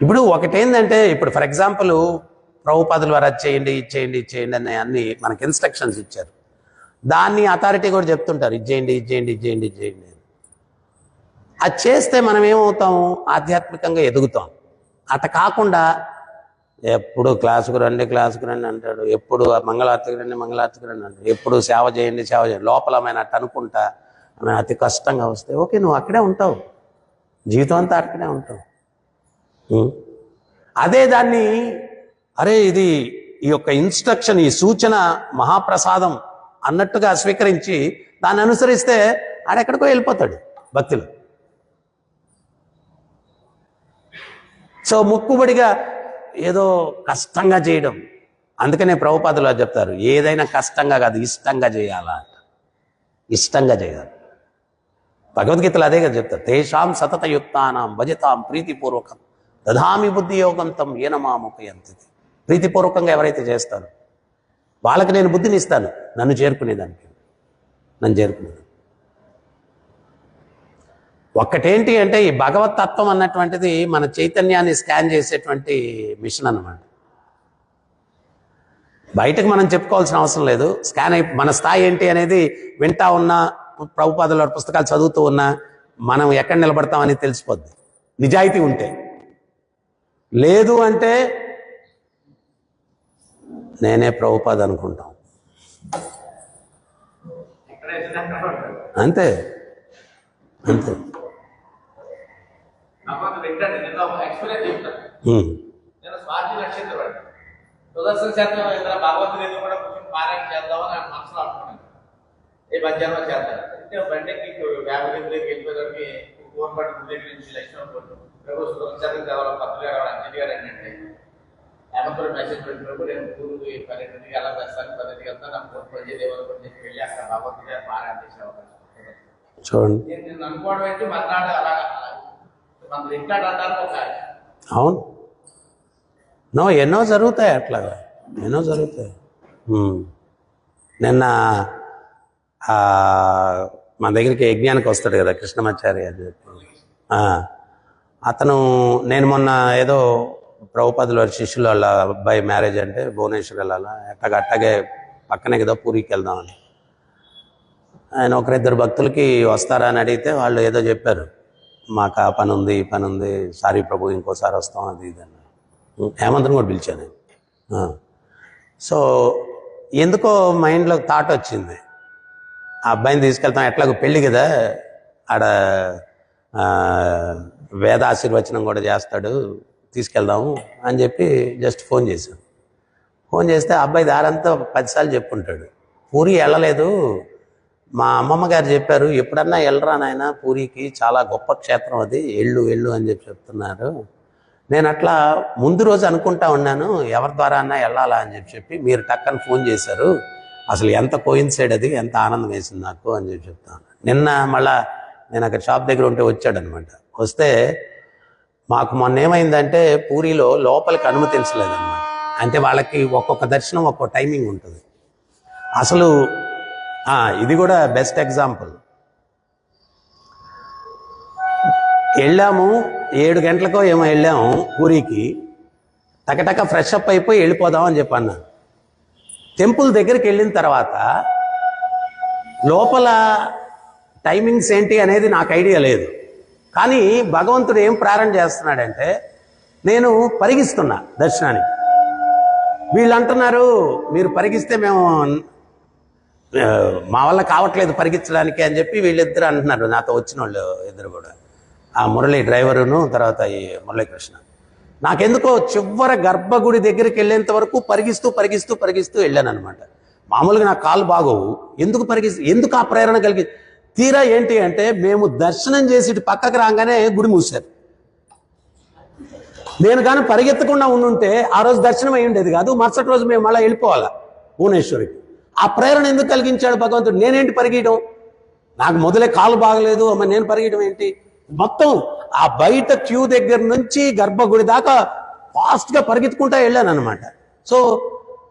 ఇప్పుడు ఒకటేంటంటే, ఇప్పుడు ఫర్ ఎగ్జాంపుల్ ప్రభుపాదులు వారు అది చేయండి అని అన్ని మనకి ఇన్స్ట్రక్షన్స్ ఇచ్చారు. దాన్ని అథారిటీ కూడా చెప్తుంటారు, ఇది చేయండి. అది చేస్తే మనం ఏమవుతాము, ఆధ్యాత్మికంగా ఎదుగుతాం. అట కాకుండా ఎప్పుడు క్లాసుకు రండి అంటాడు, ఎప్పుడు మంగళారతికి రండి అంటాడు, ఎప్పుడు సేవ చేయండి. లోపల అటు అనుకుంటా ఆమె అతి కష్టంగా వస్తే ఓకే, నువ్వు అక్కడే ఉంటావు, జీవితం అంతా అక్కడే ఉంటావు. అదే దాన్ని అరే ఇది ఈ యొక్క ఇన్స్ట్రక్షన్, ఈ సూచన మహాప్రసాదం అన్నట్టుగా స్వీకరించి దాన్ని అనుసరిస్తే ఆడెక్కడికో వెళ్ళిపోతాడు భక్తిలో. సో ముక్కుబడిగా ఏదో కష్టంగా చేయడం, అందుకనే ప్రభుపాదులు అది చెప్తారు, ఏదైనా కష్టంగా కాదు ఇష్టంగా చేయాలా, ఇష్టంగా చేయాలి. భగవద్గీతలు అదే కదా చెప్తారు, తేషాం సతతయుక్తానాం భజతాం ప్రీతిపూర్వకం దధామి బుద్ధి యోగం తం ఏన మాముపయంతి. ప్రీతిపూర్వకంగా ఎవరైతే చేస్తారో వాళ్ళకి నేను బుద్ధిని ఇస్తాను, నన్ను చేరుకునేదానికి. ఒక్కటేంటి అంటే, ఈ భగవతత్వం అన్నటువంటిది మన చైతన్యాన్ని స్కాన్ చేసేటువంటి మిషన్ అన్నమాట. బయటకు మనం చెప్పుకోవాల్సిన అవసరం లేదు. స్కాన్ అయి మన స్థాయి ఏంటి అనేది వింటా ఉన్నా, ప్రభుపాదుల పుస్తకాలు చదువుతూ ఉన్నా మనం ఎక్కడ నిలబడతామని తెలిసిపోద్ది, నిజాయితీ ఉంటే. లేదు అంటే నేనే ప్రభుపాద అనుకుంటాం, అంతే. సుదర్శన చక్రం భగవంతుడు కూడా కొంచెం పారాయణ చేద్దామని ఆయన మనసులో అనుకున్నాను. ఏ మధ్యాహ్నం చేద్దాం అంటే బండికి వ్యాపారి దగ్గరికి వెళ్ళిపోయేదానికి ఫోన్ పట్టి గుడి దగ్గర నుంచి లక్ష్మణ ప్రభు సుదర్శన చక్రం చదవాలి, పత్రులు గారు అంజలి గారు ఏంటంటే ఏమంటారు మెసేజ్ పెట్టినప్పుడు నేను ఊరికి 12కి ఎలా చేస్తాను, 10కి వెళ్తాను, నాకు ఫోన్ పని చేయలేవని కూడా చెప్పి వెళ్ళి అక్కడ భగవంతుడు గారు పారాయణ చేసే అవకాశం చూడండి. నేను అనుకోవడం అయితే మర్నాడు అలాగా మన ఇంట్లో అంటారు ఒక అవును ఎన్నో జరుగుతాయి, అట్లాగా ఎన్నో జరుగుతాయి. నిన్న మన దగ్గరికి యజ్ఞానికి వస్తాడు కదా కృష్ణమాచారి అని చెప్పి, అతను నేను మొన్న ఏదో ప్రభుపాదుల వారి శిష్యులు వాళ్ళ అబ్బాయి మ్యారేజ్ అంటే భువనేశ్వర్ వెళ్ళాలా, అట్టాగే పక్కనే కదా పూరికి వెళ్దామని ఆయన 1-2 భక్తులకి వస్తారా అని అడిగితే వాళ్ళు ఏదో చెప్పారు, మాకు ఆ పని ఉంది ఈ పని ఉంది, సారీ ప్రభు ఇంకోసారి వస్తాం అది ఇది అన్న. హేమంత్ని కూడా పిలిచాను. సో ఎందుకో మైండ్లో థాట్ వచ్చింది, ఆ అబ్బాయిని తీసుకెళ్తాం, ఎట్లాగో పెళ్ళి కదా, ఆడ వేద ఆశీర్వచనం కూడా చేస్తాడు, తీసుకెళ్దాము అని చెప్పి జస్ట్ ఫోన్ చేశాను. ఫోన్ చేస్తే ఆ అబ్బాయి దారంతా 10 సార్లు చెప్పుకుంటాడు, పూరి వెళ్ళలేదు, మా అమ్మమ్మ గారు చెప్పారు, ఎప్పుడన్నా వెళ్ళరా నాయన పూరికి, చాలా గొప్ప క్షేత్రం అది, వెళ్ళు అని చెప్పి చెప్తున్నారు. నేను అట్లా ముందు రోజు అనుకుంటా ఉన్నాను, ఎవరి ద్వారా అన్నా వెళ్ళాలా అని చెప్పి మీరు టక్కని ఫోన్ చేశారు. అసలు ఎంత కోయిన్సైడ్ అది, ఎంత ఆనందం వేసింది నాకు అని చెప్పి చెప్తాను. నిన్న మళ్ళా నేను అక్కడ షాప్ దగ్గర ఉంటే వచ్చాడనమాట. వస్తే మాకు మొన్న ఏమైందంటే పూరిలో లోపలికి అనుమతించలేదన్నమాట. అంటే వాళ్ళకి ఒక్కొక్క దర్శనం ఒక్కొక్క టైమింగ్ ఉంటుంది. అసలు ఇది కూడా బెస్ట్ ఎగ్జాంపుల్. వెళ్ళాము 7 గంటలకో ఏమో వెళ్ళాము పూరికి. టకటక ఫ్రెష్ అప్ అయిపోయి వెళ్ళిపోదాం అని చెప్పి అన్నాను. టెంపుల్ దగ్గరికి వెళ్ళిన తర్వాత లోపల టైమింగ్స్ ఏంటి అనేది నాకు ఐడియా లేదు. కానీ భగవంతుడు ఏం ప్రారంభం చేస్తున్నాడంటే, నేను పరిగిస్తున్నా దర్శనానికి. వీళ్ళు అంటున్నారు, మీరు పరిగిస్తే మేము మా వల్ల కావట్లేదు పరిగించడానికి అని చెప్పి వీళ్ళిద్దరు అంటున్నారు, నాతో వచ్చిన వాళ్ళు ఇద్దరు కూడా, ఆ మురళి డ్రైవరును తర్వాత ఈ మురళీకృష్ణ. నాకెందుకో చివరి గర్భగుడి దగ్గరికి వెళ్ళేంత వరకు పరిగిస్తూ వెళ్ళాను అనమాట. మామూలుగా నా కాలు బాగోవు, ఎందుకు ఆ ప్రేరణ కలిగి తీరా ఏంటి అంటే, మేము దర్శనం చేసి పక్కకు రాగానే గుడి మూసారు. నేను కానీ పరిగెత్తకుండా ఉండుంటే ఆ రోజు దర్శనం అయి ఉండేది కాదు. మరుసటి రోజు మేము మళ్ళీ వెళ్ళిపోవాలా భువనేశ్వరికి. ఆ ప్రేరణ ఎందుకు కలిగించాడు భగవంతుడు? నేనేంటి పరిగెయడం? నాకు మొదలే కాలు బాగలేదు, అమ్మ నేను పరిగెయడం ఏంటి? మొత్తం ఆ బయట క్యూ దగ్గర నుంచి గర్భగుడి దాకా ఫాస్ట్గా పరిగెత్తుకుంటా వెళ్ళాను అనమాట. సో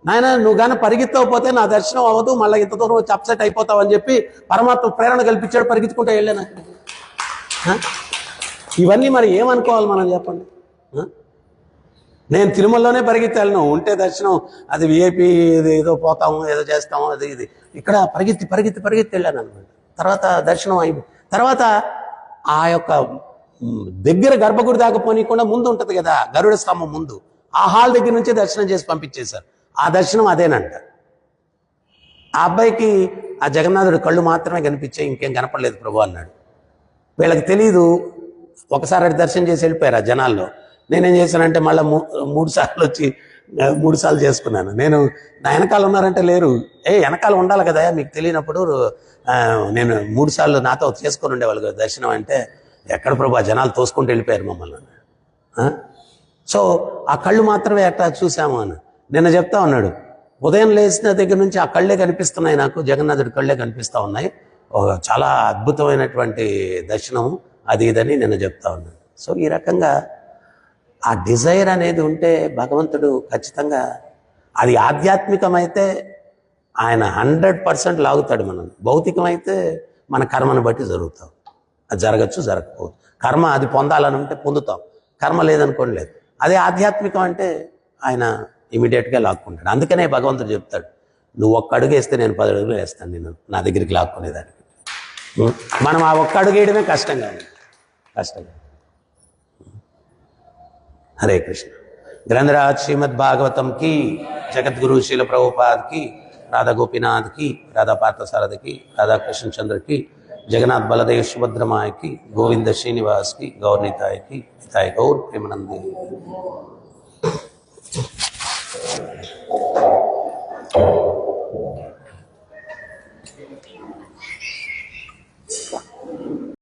నాయన, నువ్వు కానీ పరిగెత్తకపోతే నా దర్శనం అవ్వదు, మళ్ళీ ఇంత దూరం వచ్చి అప్సెట్ అయిపోతావు అని చెప్పి పరమాత్మ ప్రేరణ కల్పించాడు. పరిగెత్తుకుంటా వెళ్ళాను. ఇవన్నీ మరి ఏమనుకోవాలి మనం, చెప్పండి. నేను తిరుమలలోనే పరిగెత్తాను, ఉంటే దర్శనం అది విఐపి ఏదో పోతాము, ఏదో చేస్తాము, ఇది ఇక్కడ పరిగెత్తి వెళ్ళాను అనమాట. తర్వాత దర్శనం అయిపోయి తర్వాత ఆ యొక్క దగ్గర గర్భగుడి దాకా పోనీయకుండా ముందు ఉంటుంది కదా గరుడ స్తంభం ముందు, ఆ హాల్ దగ్గర నుంచే దర్శనం చేసి పంపించేశారు. ఆ దర్శనం అదేనంట. ఆ అబ్బాయికి ఆ జగన్నాథుడి కళ్ళు మాత్రమే కనిపించాయి, ఇంకేం కనపడలేదు ప్రభు అన్నాడు. వీళ్ళకి తెలీదు. ఒకసారి దర్శనం చేసి వెళ్ళిపోయారు ఆ జనాల్లో. నేనేం చేశానంటే మళ్ళీ 3 సార్లు వచ్చి 3 సార్లు చేసుకున్నాను. నేను నా వెనకాల ఉన్నారంటే లేరు. వెనకాల ఉండాలి కదా, మీకు తెలియనప్పుడు నేను 3 సార్లు నాతో చేసుకొని ఉండేవాళ్ళు కదా దర్శనం. అంటే ఎక్కడ ప్రభు, ఆ జనాలు తోసుకుంటూ వెళ్ళిపోయారు మమ్మల్ని. సో ఆ కళ్ళు మాత్రమే ఎట్లా చూసాము అని నిన్న చెప్తా ఉన్నాడు. ఉదయం లేచిన దగ్గర నుంచి ఆ కళ్ళే కనిపిస్తున్నాయి నాకు, జగన్నాథుడి కళ్ళే కనిపిస్తూ ఉన్నాయి. చాలా అద్భుతమైనటువంటి దర్శనం అది ఇదని నిన్న చెప్తా ఉన్నాడు. సో ఈ రకంగా ఆ డిజైర్ అనేది ఉంటే భగవంతుడు ఖచ్చితంగా, అది ఆధ్యాత్మికమైతే ఆయన 100% లాగుతాడు మనం. భౌతికమైతే మన కర్మను బట్టి జరుగుతాం. అది జరగచ్చు, జరగకపోదు. కర్మ అది పొందాలని ఉంటే పొందుతాం, కర్మ లేదనుకోండి లేదు. అదే ఆధ్యాత్మికం అంటే ఆయన ఇమీడియట్గా లాక్కుంటాడు. అందుకనే భగవంతుడు చెప్తాడు, నువ్వు 1 అడుగు వేస్తే నేను 10 అడుగులు వేస్తాను నేను నా దగ్గరికి లాక్కునేదానికి. మనం ఆ 1 అడుగు వేయడమే కష్టంగా. హరే కృష్ణ. గ్రంథరాజ్ శ్రీమద్ భాగవతం की, జగద్గురు శీల ప్రభుపాద్ की, राधा गोपीनाथ की, राधा पार्थसारथी की, राधा कृष्ण चंद्र की, जगन्नाथ बलदेव सुभद्रमाय की, गोविंद श्रीनिवास की, गौर निताय की, निताय गौर प्रेमानंद।